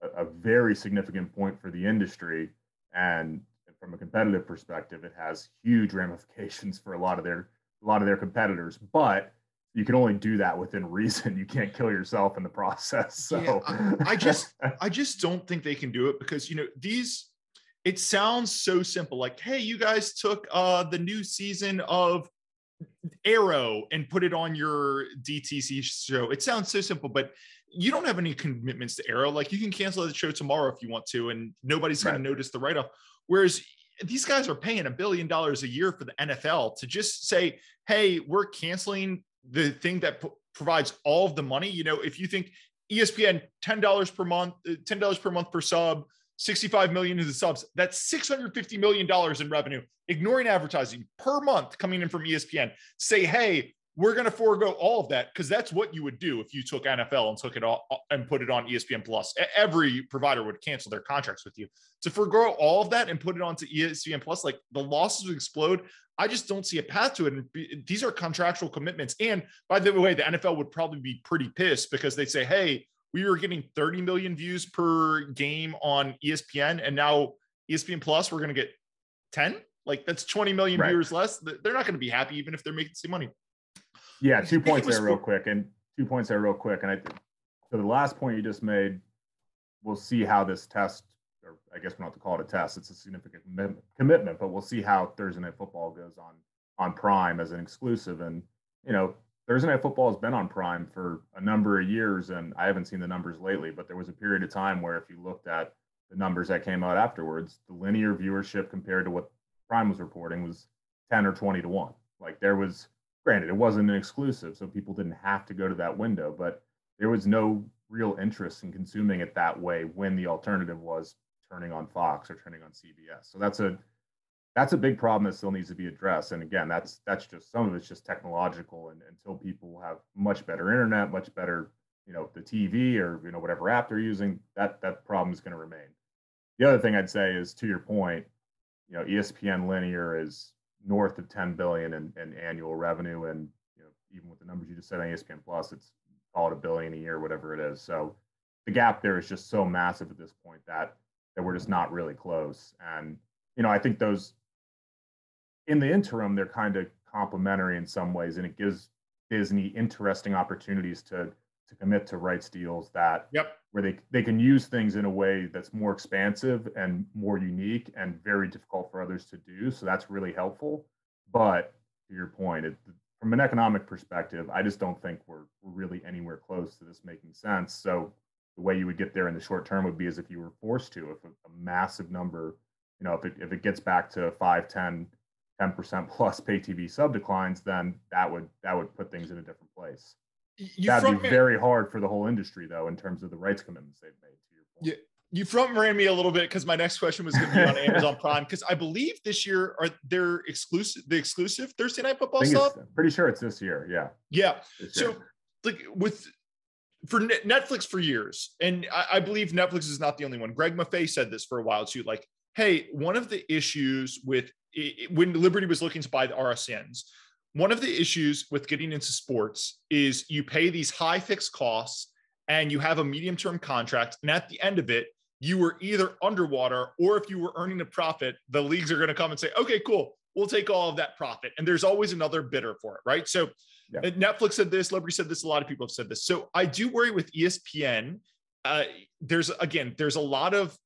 a very significant point for the industry. And from a competitive perspective, it has huge ramifications for a lot of their competitors. But you can only do that within reason. You can't kill yourself in the process. So yeah, I just don't think they can do it because it sounds so simple. Like, hey, you guys took the new season of Arrow and put it on your DTC show. It sounds so simple, but you don't have any commitments to Arrow. Like, you can cancel the show tomorrow if you want to, and nobody's going to notice the write-off. Whereas these guys are paying $1 billion a year for the NFL to just say, hey, we're canceling the thing that provides all of the money. If you think ESPN, $10 per month per sub, 65 million in the subs, that's $650 million in revenue, ignoring advertising per month coming in from ESPN. Say, hey, we're going to forego all of that, because that's what you would do if you took NFL and took it all and put it on ESPN Plus. Every provider would cancel their contracts with you. To forego all of that and put it onto ESPN Plus, like, the losses would explode. I just don't see a path to it. And these are contractual commitments. And by the way, the NFL would probably be pretty pissed, because they'd say, hey, we were getting 30 million views per game on ESPN, and now ESPN Plus, we're going to get 10. Like, that's 20 million viewers less. They're not going to be happy, even if they're making some money. Yeah, 2 points there real quick. And so the last point you just made, we'll see how this test, or I guess we don't have to call it a test, it's a significant commitment, but we'll see how Thursday Night Football goes on Prime as an exclusive. And, Thursday Night Football has been on Prime for a number of years, and I haven't seen the numbers lately, but there was a period of time where if you looked at the numbers that came out afterwards, the linear viewership compared to what Prime was reporting was 10 or 20 to 1. Like, there was, granted, it wasn't an exclusive, so people didn't have to go to that window, but there was no real interest in consuming it that way when the alternative was turning on Fox or turning on CBS. So that's a big problem that still needs to be addressed. And again, that's just, some of it's just technological, and until people have much better internet, much better, the TV or, whatever app they're using, that problem is going to remain. The other thing I'd say is, to your point, ESPN linear is north of 10 billion in annual revenue. And, even with the numbers you just said on ESPN Plus, it's call it $1 billion a year, whatever it is. So the gap there is just so massive at this point that we're just not really close. And, I think those, in the interim, they're kind of complementary in some ways, and it gives Disney interesting opportunities to commit to rights deals that where they can use things in a way that's more expansive and more unique and very difficult for others to do. So that's really helpful. But to your point, from an economic perspective, I just don't think we're really anywhere close to this making sense. So the way you would get there in the short term would be as if you were forced to, if a massive number, if it gets back to 5, 10% plus pay TV sub declines, then that would put things in a different place. That'd be very hard for the whole industry, though, in terms of the rights commitments they've made, to your point. Yeah, you front ran me a little bit, because my next question was going to be on Amazon Prime, because I believe this year the exclusive Thursday Night Football stuff. Pretty sure it's this year. Yeah. Yeah. So like for Netflix for years, and I believe Netflix is not the only one. Greg Maffei said this for a while too. Like, hey, one of the issues with when Liberty was looking to buy the RSNs, one of the issues with getting into sports is you pay these high fixed costs and you have a medium-term contract. And at the end of it, you were either underwater, or if you were earning a profit, the leagues are going to come and say, okay, cool, we'll take all of that profit. And there's always another bidder for it, right? So Yeah. Netflix said this, Liberty said this, a lot of people have said this. So I do worry with ESPN. There's a lot of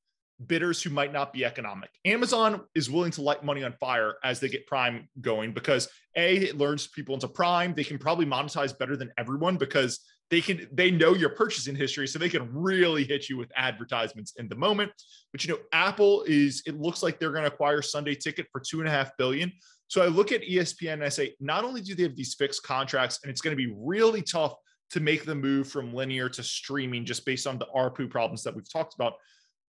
bidders who might not be economic. Amazon is willing to light money on fire as they get Prime going because it lures people into Prime. They can probably monetize better than everyone because they know your purchasing history, so they can really hit you with advertisements in the moment. But Apple it looks like they're going to acquire Sunday Ticket for $2.5 billion. So I look at ESPN and I say, not only do they have these fixed contracts, and it's going to be really tough to make the move from linear to streaming just based on the ARPU problems that we've talked about,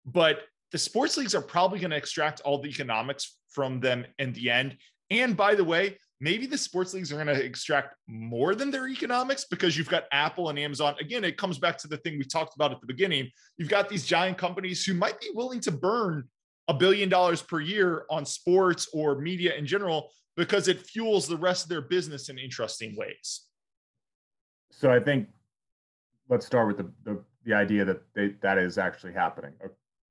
but the sports leagues are probably going to extract all the economics from them in the end. And by the way, maybe the sports leagues are going to extract more than their economics because you've got Apple and Amazon. Again, it comes back to the thing we talked about at the beginning. You've got these giant companies who might be willing to burn $1 billion per year on sports or media in general because it fuels the rest of their business in interesting ways. So I think let's start with the idea that that is actually happening.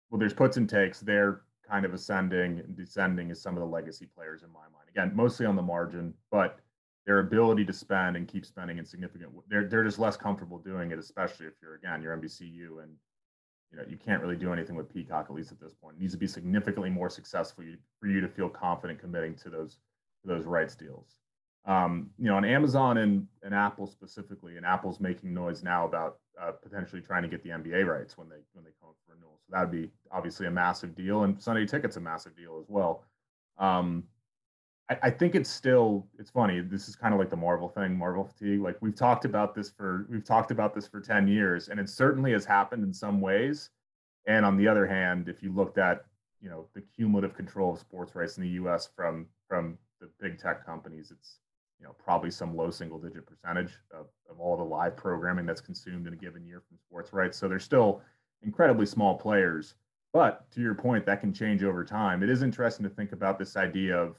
Well, there's puts and takes. They're kind of ascending and descending as some of the legacy players in my mind. Again, mostly on the margin, but their ability to spend and keep spending in significant, they're just less comfortable doing it, especially if you're NBCU, and you can't really do anything with Peacock, at least at this point. It needs to be significantly more successful for you to feel confident committing to those rights deals. On Amazon and Apple specifically, and Apple's making noise now about potentially trying to get the NBA rights when they come up for renewal. So that would be obviously a massive deal, and Sunday Ticket's a massive deal as well. I think it's funny. This is kind of like the Marvel thing, Marvel fatigue. Like we've talked about this for 10 years, and it certainly has happened in some ways. And on the other hand, if you looked at the cumulative control of sports rights in the U.S. from the big tech companies, it's probably some low single-digit percentage of all the live programming that's consumed in a given year from sports rights. So they're still incredibly small players. But to your point, that can change over time. It is interesting to think about this idea of,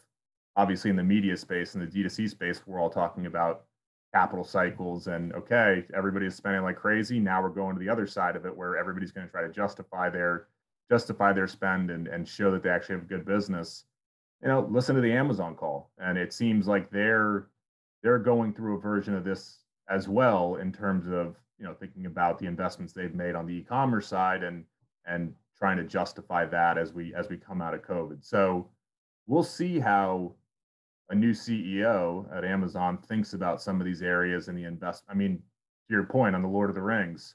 obviously in the media space and the D2C space, we're all talking about capital cycles and, okay, everybody is spending like crazy. Now we're going to the other side of it where everybody's going to try to justify their spend and show that they actually have a good business. Listen to the Amazon call, and it seems like they're going through a version of this as well in terms of thinking about the investments they've made on the e-commerce side and trying to justify that as we come out of COVID. So we'll see how a new CEO at Amazon thinks about some of these areas and the investment. I mean, to your point on the Lord of the Rings,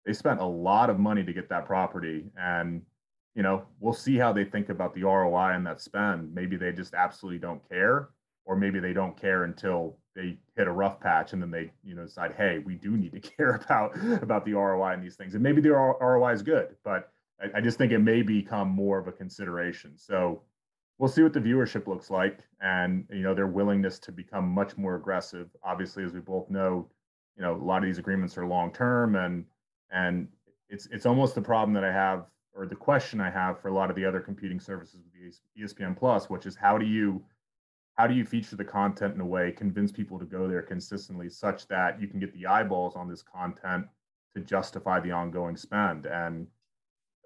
they spent a lot of money to get that property, and we'll see how they think about the ROI on that spend. Maybe they just absolutely don't care, or maybe they don't care until they hit a rough patch and then they, decide, hey, we do need to care about the ROI in these things. And maybe the ROI is good, but I just think it may become more of a consideration. So we'll see what the viewership looks like and, their willingness to become much more aggressive. Obviously, as we both know, a lot of these agreements are long-term, and it's almost the problem that I have, or the question I have for a lot of the other competing services with ESPN Plus, which is how do you feature the content in a way, convince people to go there consistently such that you can get the eyeballs on this content to justify the ongoing spend. And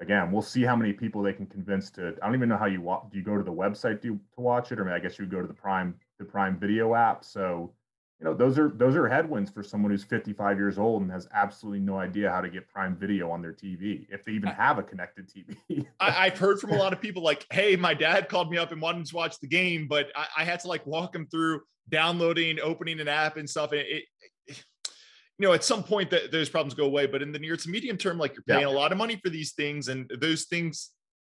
again, we'll see how many people they can convince to, I don't even know how do you go to the website to watch it? Or I guess you would go to the Prime Video app. So, those are headwinds for someone who's 55 years old and has absolutely no idea how to get Prime Video on their TV, if they even have a connected TV. I've heard from a lot of people like, hey, my dad called me up and wanted to watch the game, but I had to walk him through downloading, opening an app and stuff. And at some point that those problems go away, but in the near to medium term, you're paying a lot of money for these things, and those things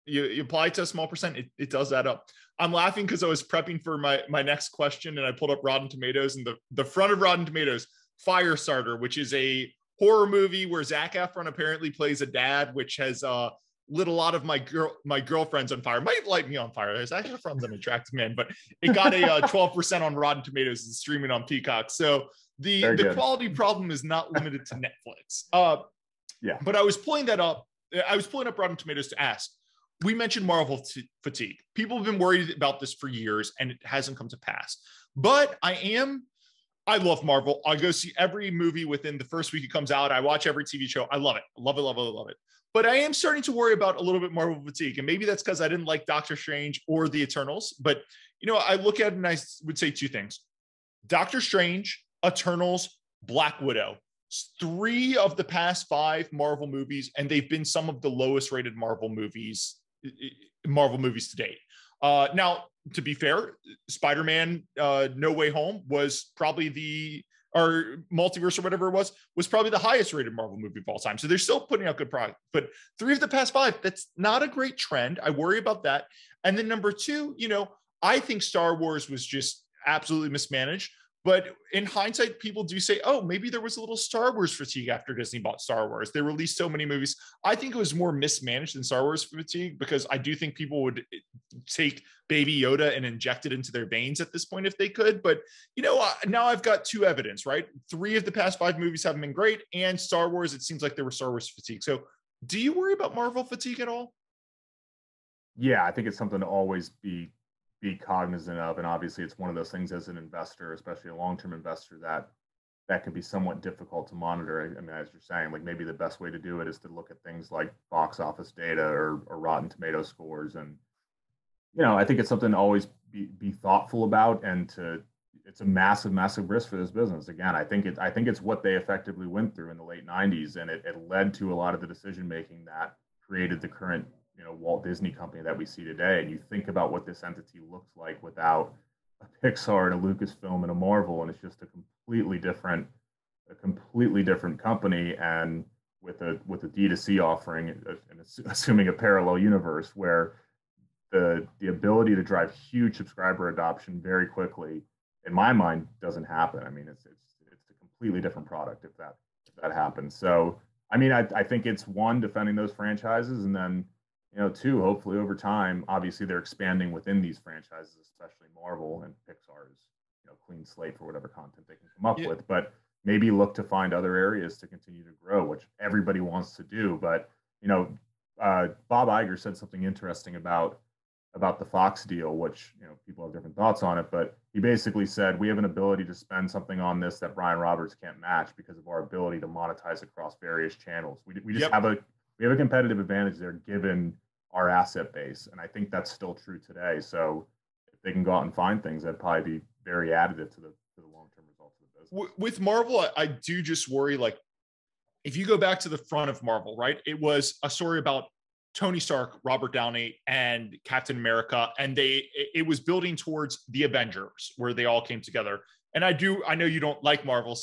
you apply to a small percent, it does add up. I'm laughing because I was prepping for my next question, and I pulled up Rotten Tomatoes, and the front of Rotten Tomatoes, Firestarter, which is a horror movie where Zac Efron apparently plays a dad, which has lit a lot of my girlfriends on fire. Might light me on fire. Zac Efron's an attractive man, but it got a 12% on Rotten Tomatoes and streaming on Peacock. So the quality problem is not limited to Netflix. But I was pulling that up. I was pulling up Rotten Tomatoes to ask. We mentioned Marvel fatigue. People have been worried about this for years, and it hasn't come to pass. But I love Marvel. I go see every movie within the first week it comes out. I watch every TV show. I love it. Love it. But I am starting to worry about a little bit Marvel fatigue. And maybe that's because I didn't like Doctor Strange or the Eternals. But, I look at it and I would say two things. Doctor Strange, Eternals, Black Widow. 3 of the past 5 Marvel movies, and they've been some of the lowest rated Marvel movies to date. Now, to be fair, Spider-Man No Way Home was probably or Multiverse or whatever it was probably the highest rated Marvel movie of all time. So they're still putting out good product. But 3 of the past 5, that's not a great trend. I worry about that. And then number 2, I think Star Wars was just absolutely mismanaged. But in hindsight, people do say, oh, maybe there was a little Star Wars fatigue after Disney bought Star Wars. They released so many movies. I think it was more mismanaged than Star Wars fatigue, because I do think people would take Baby Yoda and inject it into their veins at this point if they could. But, now I've got 2 evidence, right? 3 of the past 5 movies haven't been great. And Star Wars, it seems like there was Star Wars fatigue. So do you worry about Marvel fatigue at all? Yeah, I think it's something to always be cognizant of. And obviously it's one of those things as an investor, especially a long-term investor, that can be somewhat difficult to monitor. I mean, as you're saying, like maybe the best way to do it is to look at things like box office data or Rotten Tomato scores. And, I think it's something to always be thoughtful about, and it's a massive, massive risk for this business. Again, I think it's what they effectively went through in the late 90s. And it led to a lot of the decision-making that created the current Walt Disney Company that we see today. And you think about what this entity looks like without a Pixar and a Lucasfilm and a Marvel, and it's just a completely different company, and with a D2C offering, and assuming a parallel universe where the ability to drive huge subscriber adoption very quickly, in my mind, doesn't happen. I mean, it's a completely different product if that happens. So I mean, I think it's one, defending those franchises, and then 2, hopefully over time, obviously they're expanding within these franchises, especially Marvel, and Pixar is, clean slate for whatever content they can come up with, but maybe look to find other areas to continue to grow, which everybody wants to do. But, Bob Iger said something interesting about the Fox deal, which, people have different thoughts on it, but he basically said, we have an ability to spend something on this that Brian Roberts can't match because of our ability to monetize across various channels. We just have a competitive advantage there given our asset base. And I think that's still true today. So if they can go out and find things, that'd probably be very additive to the long-term results of the business. With Marvel, I do just worry, like, if you go back to the front of Marvel, right? It was a story about Tony Stark, Robert Downey, and Captain America. And it was building towards the Avengers, where they all came together. And I know you don't like Marvel,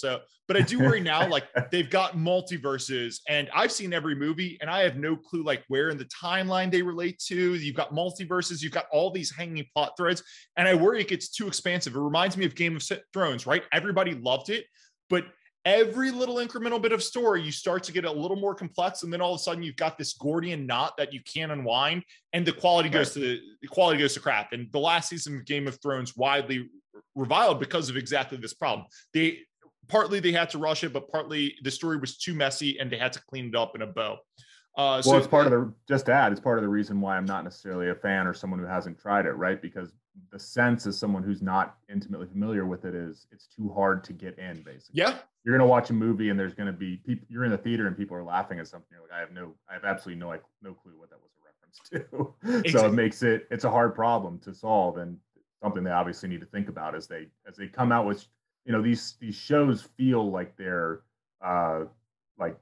but I do worry now, like, they've got multiverses, and I've seen every movie and I have no clue like where in the timeline they relate to. You've got multiverses, you've got all these hanging plot threads, and I worry it gets too expansive. It reminds me of Game of Thrones, right? Everybody loved it, but every little incremental bit of story, you start to get a little more complex, and then all of a sudden you've got this Gordian knot that you can't unwind, and the quality goes to crap. And the last season of Game of Thrones widely reviled because of exactly this problem. Partly they had to rush it, but partly the story was too messy and they had to clean it up in a bow. So it's part of the reason why I'm not necessarily a fan or someone who hasn't tried it, right? Because the sense as someone who's not intimately familiar with it is it's too hard to get in, basically. Yeah. You're going to watch a movie and there's going to be people, you're in the theater and people are laughing at something. You're like, I have absolutely no clue what that was a reference to. Exactly. So it's a hard problem to solve, and something they obviously need to think about as they come out with, these shows feel like they're like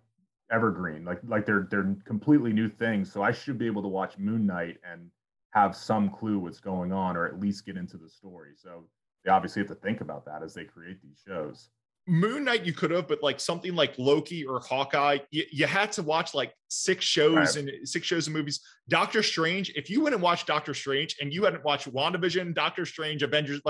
evergreen, like they're completely new things. So I should be able to watch Moon Knight and have some clue what's going on, or at least get into the story. So they obviously have to think about that as they create these shows. Moon Knight you could have, but like something like Loki or Hawkeye, you had to watch like 6 shows and 6 shows and movies. Doctor Strange, if you went and watched Doctor Strange and you hadn't watched WandaVision, Doctor Strange, Avengers,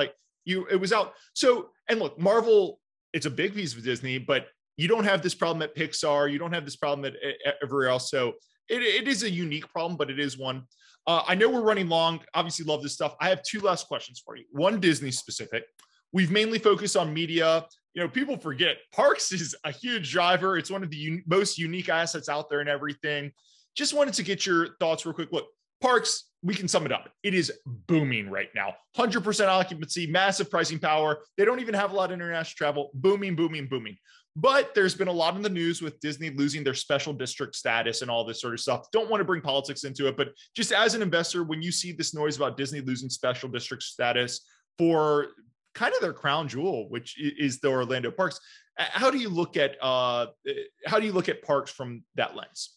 it was out. So, and look, Marvel, it's a big piece of Disney, but you don't have this problem at Pixar. You don't have this problem at everywhere else. So it is a unique problem, but it is one. I know we're running long. Obviously love this stuff. I have 2 last questions for you. One Disney specific. We've mainly focused on media. People forget Parks is a huge driver. It's one of the most unique assets out there and everything. Just wanted to get your thoughts real quick. Look, Parks, we can sum it up. It is booming right now. 100% occupancy, massive pricing power. They don't even have a lot of international travel. Booming, booming, booming. But there's been a lot in the news with Disney losing their special district status and all this sort of stuff. Don't want to bring politics into it, but just as an investor, when you see this noise about Disney losing special district status for kind of their crown jewel, which is the Orlando parks. How do you look at parks from that lens?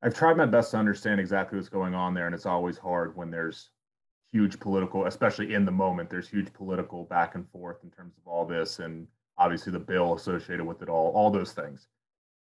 I've tried my best to understand exactly what's going on there, and it's always hard when there's huge political, especially in the moment, there's huge political back and forth in terms of all this, and obviously the bill associated with it all those things.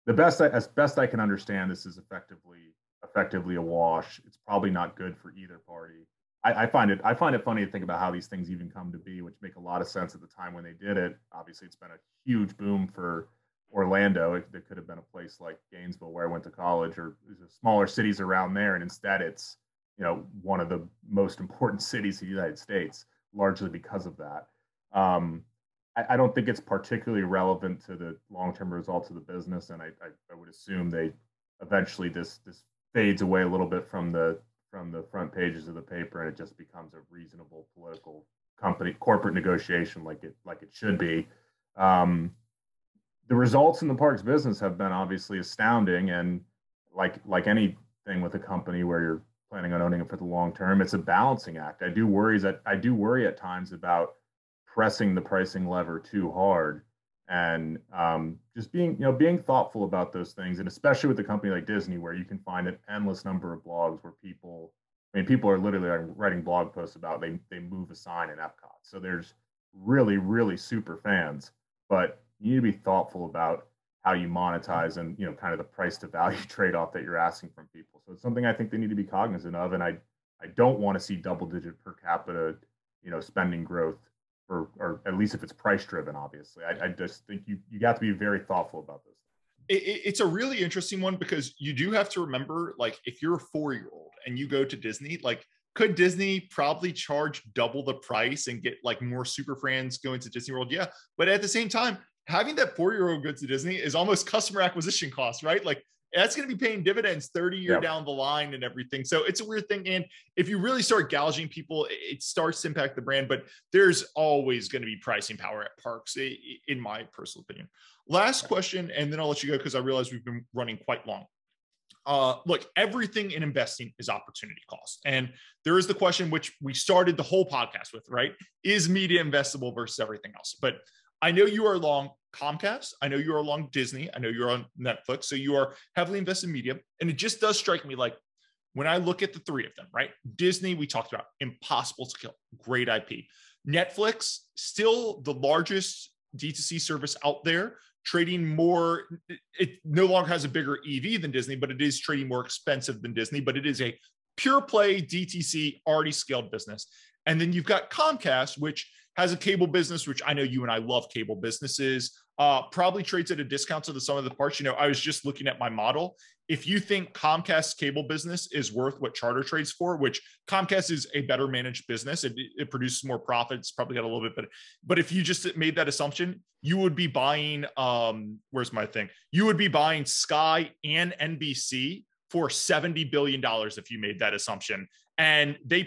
As best I can understand, this is effectively a wash. It's probably not good for either party. I find it funny to think about how these things even come to be, which make a lot of sense at the time when they did it. Obviously, it's been a huge boom for Orlando. It could have been a place like Gainesville, where I went to college, or smaller cities around there, and instead it's one of the most important cities in the United States, largely because of that. I don't think it's particularly relevant to the long-term results of the business, and I would assume they eventually this fades away a little bit from the front pages of the paper, and it just becomes a reasonable political corporate negotiation like it should be. The results in the parks business have been obviously astounding, and like anything with a company where you're planning on owning it for the long term, it's a balancing act. I do worry at times about pressing the pricing lever too hard, and just being thoughtful about those things, and especially with a company like Disney, where you can find an endless number of blogs where people are literally writing blog posts about they move a sign in Epcot. So there's really super fans, but you need to be thoughtful about how you monetize and kind of the price to value trade-off that you're asking from people. So it's something I think they need to be cognizant of, and I don't want to see double-digit per capita spending growth, or at least if it's price driven. Obviously, I just think you got to be very thoughtful about this. It's a really interesting one, because you do have to remember, like, if you're a 4-year-old and you go to Disney, like, could Disney probably charge double the price and get like more super fans going to Disney World? Yeah, but at the same time, having that 4-year-old go to Disney is almost customer acquisition costs, right? Like, that's going to be paying dividends 30 years down the line and everything. So it's a weird thing. And if you really start gouging people, it starts to impact the brand, but there's always going to be pricing power at parks, in my personal opinion. Last question, and then I'll let you go, because I realize we've been running quite long. Look, everything in investing is opportunity cost. And there is the question, which we started the whole podcast with, right? Is media investable versus everything else? But I know you are long Comcast. I know you are long Disney. I know you're on Netflix. So you are heavily invested in media. And it just does strike me, like, when I look at the three of them, right? Disney, we talked about, impossible to kill, great IP. Netflix, still the largest D2C service out there, trading more. It no longer has a bigger EV than Disney, but it is trading more expensive than Disney, but it is a pure play DTC, already scaled business. And then you've got Comcast, which has a cable business, which I know you and I love cable businesses, probably trades at a discount to the sum of the parts. I was just looking at my model. If you think Comcast's cable business is worth what Charter trades for, which Comcast is a better managed business, it produces more profits, probably got a little bit better. But if you just made that assumption, you would be buying, where's my thing? You would be buying Sky and NBC for $70 billion if you made that assumption. And they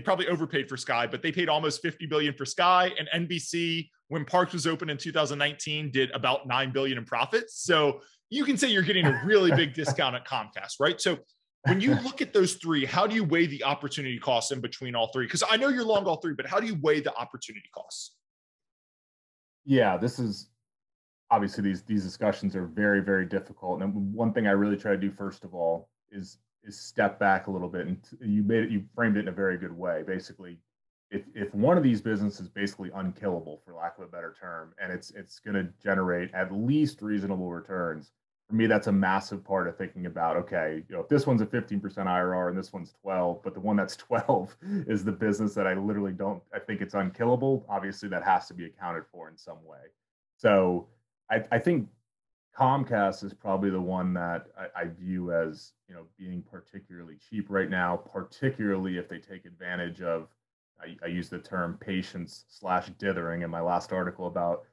probably overpaid for Sky, but they paid almost $50 billion for Sky, and NBC, when Parks was open in 2019, did about $9 billion in profits. So you can say you're getting a really big discount at Comcast, right? So when you look at those three, how do you weigh the opportunity costs in between all three? Because I know you're long all three, but how do you weigh the opportunity costs? Yeah, this is obviously these discussions are very difficult. And one thing I really try to do, first of all, is step back a little bit, and you framed it in a very good way. Basically, if one of these businesses is basically unkillable, for lack of a better term, and it's going to generate at least reasonable returns, for me, that's a massive part of thinking about, okay, if this one's a 15% IRR and this one's 12, but the one that's 12 is the business that I think it's unkillable, obviously that has to be accounted for in some way. So I think Comcast is probably the one that I view as, being particularly cheap right now, particularly if they take advantage of, I use the term patience/dithering in my last article about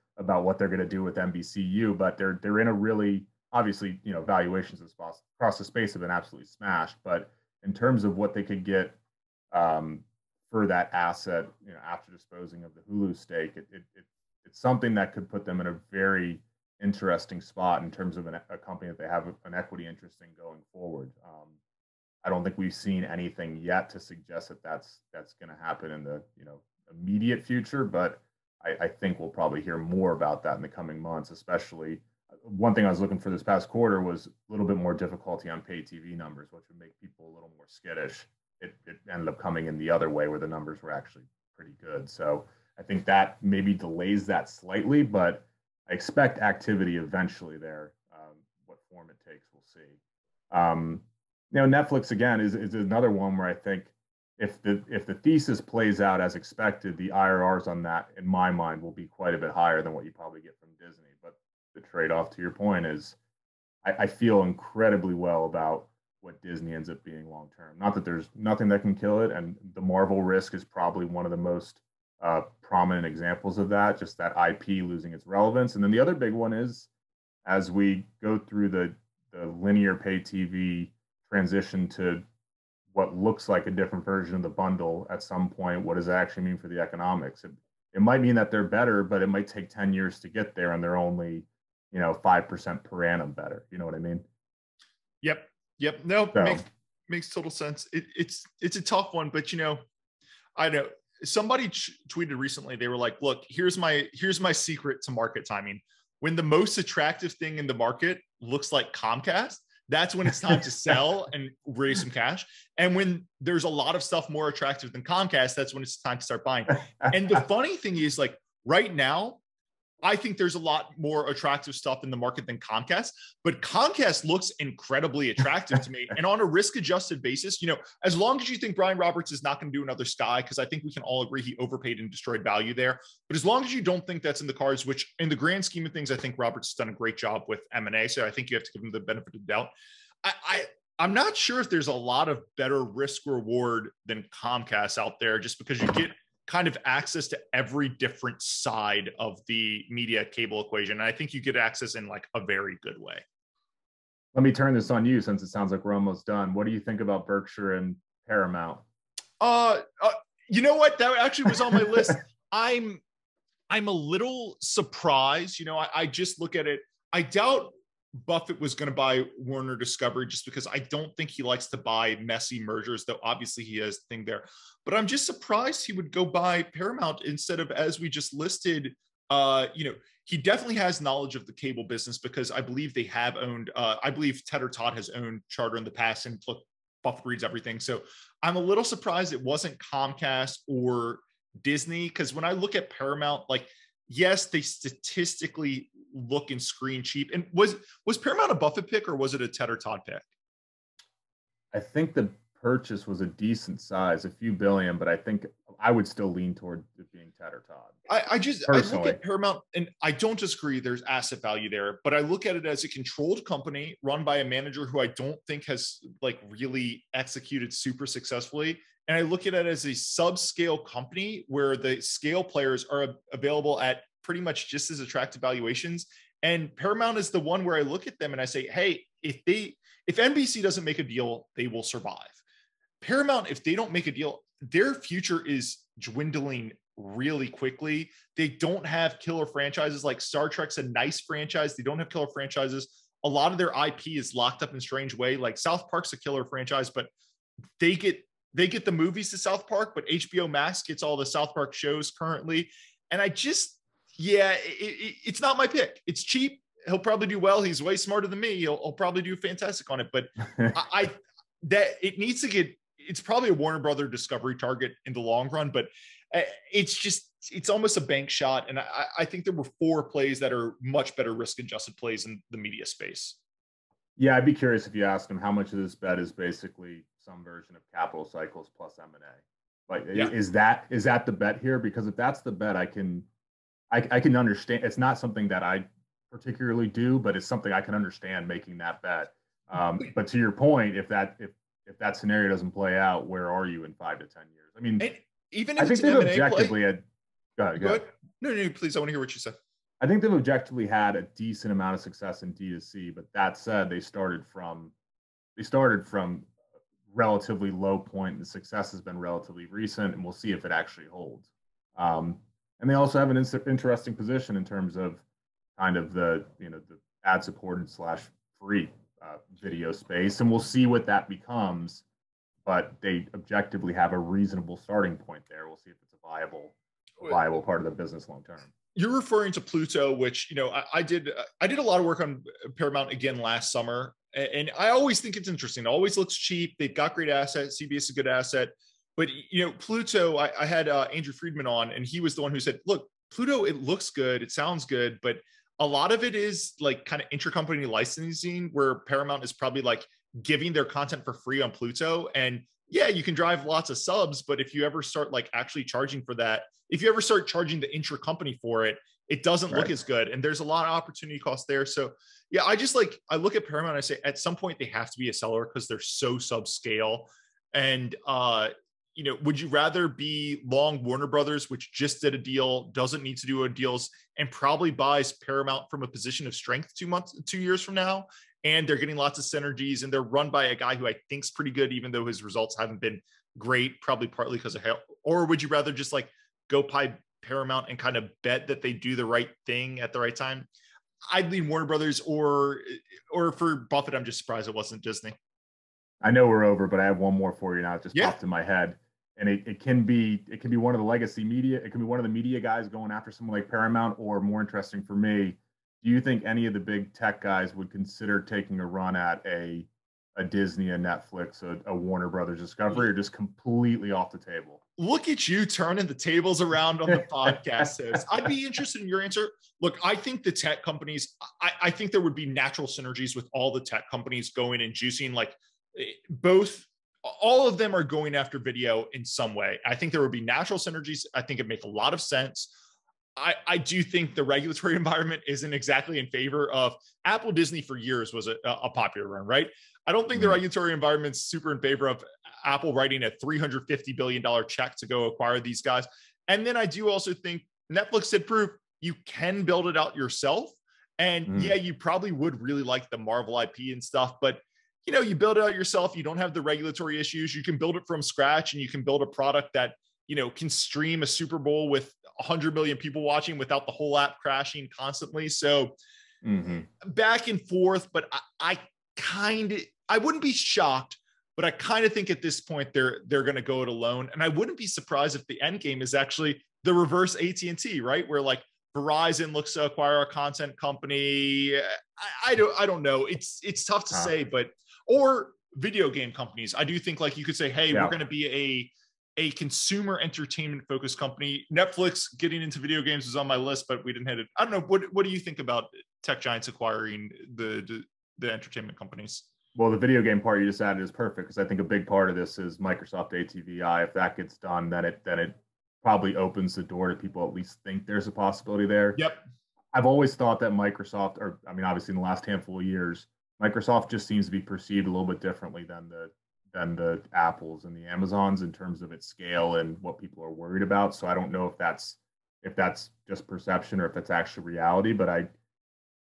what they're going to do with NBCU, but they're in a really, obviously, valuations across the space have been absolutely smashed, but in terms of what they could get for that asset, after disposing of the Hulu stake, it's something that could put them in a very interesting spot in terms of a company that they have an equity interest in going forward. I don't think we've seen anything yet to suggest that that's going to happen in the immediate future, but I think we'll probably hear more about that in the coming months. Especially, one thing I was looking for this past quarter was a little bit more difficulty on pay TV numbers, which would make people a little more skittish. It ended up coming in the other way, where the numbers were actually pretty good. So I think that maybe delays that slightly, but I expect activity eventually there. What form it takes, we'll see. Netflix again is another one where I think if the thesis plays out as expected, the IRRs on that, in my mind, will be quite a bit higher than what you probably get from Disney. But the trade-off, to your point, is I feel incredibly well about what Disney ends up being long term. Not that there's nothing that can kill it, and the Marvel risk is probably one of the most prominent examples of that. Just that IP losing its relevance, and then the other big one is as we go through the linear pay TV transition to what looks like a different version of the bundle at some point, what does that actually mean for the economics? It might mean that they're better, but it might take 10 years to get there, and they're only 5% per annum better. You know what I mean? Yep. No, So, makes total sense. It's a tough one, but I know somebody tweeted recently. They were like, "Look, here's my secret to market timing. When the most attractive thing in the market looks like Comcast, that's when it's time to sell and raise some cash. And when there's a lot of stuff more attractive than Comcast, that's when it's time to start buying." And the funny thing is, like, right now, I think there's a lot more attractive stuff in the market than Comcast, but Comcast looks incredibly attractive to me. And on a risk-adjusted basis, as long as you think Brian Roberts is not going to do another Sky, because I think we can all agree he overpaid and destroyed value there. But as long as you don't think that's in the cards, which in the grand scheme of things, I think Roberts has done a great job with M&A. So I think you have to give him the benefit of the doubt. I'm not sure if there's a lot of better risk reward than Comcast out there, just because you get kind of access to every different side of the media cable equation. And I think you get access in like a very good way. Let me turn this on you, since it sounds like we're almost done. What do you think about Berkshire and Paramount? You know what? That actually was on my list. I'm a little surprised. I just look at it. I doubt Buffett was going to buy Warner Discovery, just because I don't think he likes to buy messy mergers, though obviously he has a thing there. But I'm just surprised he would go buy Paramount instead of, as we just listed, he definitely has knowledge of the cable business, because I believe they have owned, I believe Ted or Todd has owned Charter in the past, and look, Buffett reads everything. So I'm a little surprised it wasn't Comcast or Disney, because when I look at Paramount, like, yes, they statistically look and screen cheap. And was Paramount a Buffett pick, or was it a Ted or Todd pick? I think the purchase was a decent size, a few billion, but I think I would still lean toward it being Ted or Todd. I look at Paramount, and I don't disagree. There's asset value there, but I look at it as a controlled company run by a manager who I don't think has like really executed super successfully. And I look at it as a subscale company where the scale players are available at pretty much just as attractive valuations. And Paramount is the one where I look at them and I say, hey, if NBC doesn't make a deal, they will survive. Paramount, if they don't make a deal, their future is dwindling really quickly. They don't have killer franchises. Like Star Trek's a nice franchise. They don't have killer franchises. A lot of their IP is locked up in a strange way. Like South Park's a killer franchise, but they get the movies to South Park, but HBO Max gets all the South Park shows currently. And it's not my pick. It's cheap. He'll probably do well. He's way smarter than me. He'll probably do fantastic on it. But it's probably a Warner Brother Discovery target in the long run, but it's almost a bank shot. And I think there were 4 plays that are much better risk-adjusted plays in the media space. Yeah, I'd be curious if you asked him how much of this bet is basically some version of capital cycles plus M&A. Like, is that the bet here? Because if that's the bet, I can understand. It's not something that I particularly do, but it's something I can understand making that bet. But to your point, if that scenario doesn't play out, where are you in 5 to 10 years? I mean, and even if I think it's they've an M&A objectively play, had. Go ahead. No, please. I want to hear what you said. I think they've objectively had a decent amount of success in D2C, but that said, they started from relatively low point. The success has been relatively recent, and we'll see if it actually holds. And they also have an interesting position in terms of kind of the ad-supported / free video space, and we'll see what that becomes. But they objectively have a reasonable starting point there. We'll see if it's a viable viable part of the business long term. You're referring to Pluto, which, I did a lot of work on Paramount again last summer. And I always think it's interesting. It always looks cheap. They've got great assets. CBS is a good asset. But, Pluto, I had Andrew Friedman on, and he was the one who said, look, Pluto, it looks good. It sounds good. But a lot of it is like kind of intercompany licensing, where Paramount is probably like giving their content for free on Pluto. And yeah, you can drive lots of subs, but if you ever start like actually charging for that, if you ever start charging the intra-company for it, it doesn't look as good. And there's a lot of opportunity cost there. So yeah, I look at Paramount and I say, at some point they have to be a seller because they're so subscale. And, would you rather be long Warner Brothers, which just did a deal, doesn't need to do a deals, and probably buys Paramount from a position of strength 2 years from now? And they're getting lots of synergies, and they're run by a guy who I think's pretty good, even though his results haven't been great, probably partly because of hell. Or would you rather just like go buy Paramount and kind of bet that they do the right thing at the right time? I'd lean Warner Brothers, or for Buffett, I'm just surprised it wasn't Disney. I know we're over, but I have one more for you now. It just popped in my head. And it can be one of the legacy media. It can be one of the media guys going after someone like Paramount, or more interesting for me, do you think any of the big tech guys would consider taking a run at a Disney, a Netflix, a Warner Brothers Discovery, or just completely off the table? Look at you turning the tables around on the podcast. I'd be interested in your answer. Look, I think the tech companies, I think there would be natural synergies with all the tech companies going and juicing, like all of them are going after video in some way. I think there would be natural synergies. I think it make a lot of sense. I do think the regulatory environment isn't exactly in favor of Apple. Disney for years was a popular run, right? I don't think the regulatory environment's super in favor of Apple writing a $350 billion check to go acquire these guys. And then I do also think Netflix did prove you can build it out yourself. And yeah, you probably would really like the Marvel IP and stuff, but you build it out yourself. You don't have the regulatory issues. You can build it from scratch, and you can build a product that, can stream a Super Bowl with 100 million people watching without the whole app crashing constantly. So back and forth, but I wouldn't be shocked, but I kind of think at this point they're going to go it alone. And I wouldn't be surprised if the end game is actually the reverse AT&T, right? Where like Verizon looks to acquire a content company. I don't know. It's tough to say, or video game companies. I do think like you could say, hey, we're going to be a consumer entertainment focused company. Netflix getting into video games was on my list, but we didn't hit it. I don't know. What do you think about tech giants acquiring the entertainment companies? Well, the video game part you just added is perfect, because I think a big part of this is Microsoft ATVI. If that gets done, then it probably opens the door to people at least think there's a possibility there. Yep. I've always thought that Microsoft, obviously in the last handful of years, Microsoft just seems to be perceived a little bit differently than the Apples and the Amazons in terms of its scale and what people are worried about. So I don't know if that's just perception or if it's actually reality, but I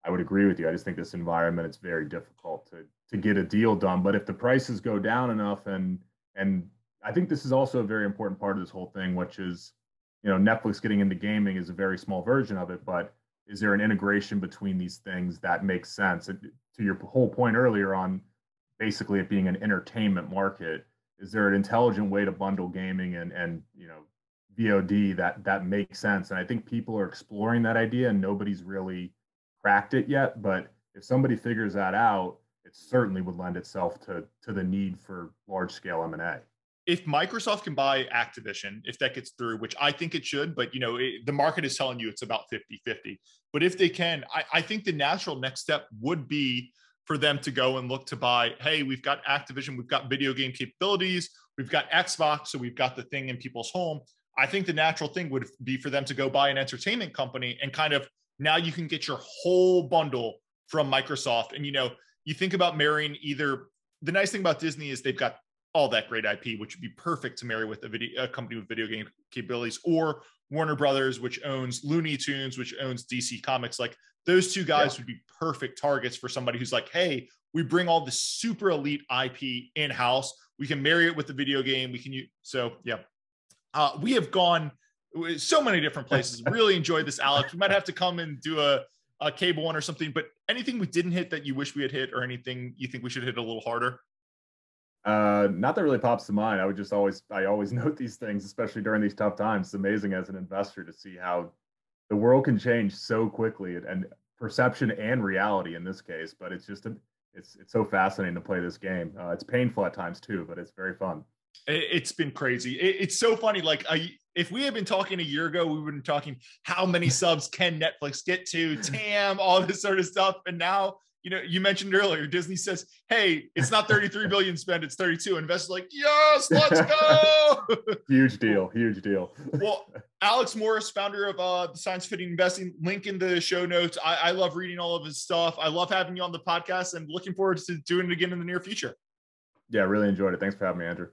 would agree with you. I just think this environment, it's very difficult to get a deal done. But if the prices go down enough, and I think this is also a very important part of this whole thing, which is, Netflix getting into gaming is a very small version of it, but is there an integration between these things that makes sense? And to your whole point earlier on basically it being an entertainment market, is there an intelligent way to bundle gaming and VOD that makes sense? And I think people are exploring that idea, and nobody's really cracked it yet. But if somebody figures that out, it certainly would lend itself to the need for large scale M&A. If Microsoft can buy Activision, if that gets through, which I think it should, but the market is telling you it's about 50-50. But if they can, I think the natural next step would be for them to go and look to buy, hey, we've got Activision, we've got video game capabilities, we've got Xbox, so we've got the thing in people's home. I think the natural thing would be for them to go buy an entertainment company, and kind of now you can get your whole bundle from Microsoft. And, you think about marrying either, the nice thing about Disney is they've got all that great IP, which would be perfect to marry with a company with video game capabilities, or Warner Brothers, which owns Looney Tunes, which owns DC Comics. Like those two guys would be perfect targets for somebody who's like, hey, we bring all the super elite IP in-house. We can marry it with the video game. We can use, so yeah. We have gone so many different places. Really enjoyed this, Alex. We might have to come and do a cable one or something, but anything we didn't hit that you wish we had hit, or anything you think we should hit a little harder? Not that really pops to mind. I always note these things, especially during these tough times. It's amazing as an investor to see how the world can change so quickly, and perception and reality in this case. But it's just it's so fascinating to play this game. It's painful at times too, but it's very fun. It's been crazy. It's so funny. Like if we had been talking a year ago, we would have been talking how many subs can Netflix get to, TAM, all this sort of stuff. And now, you mentioned earlier, Disney says, hey, it's not 33 billion spent, it's 32. Investors like, yes, let's go. Huge deal. Well, Alex Morris, founder of the Science Fitting Investing, link in the show notes. I love reading all of his stuff. I love having you on the podcast and looking forward to doing it again in the near future. Yeah, really enjoyed it. Thanks for having me, Andrew.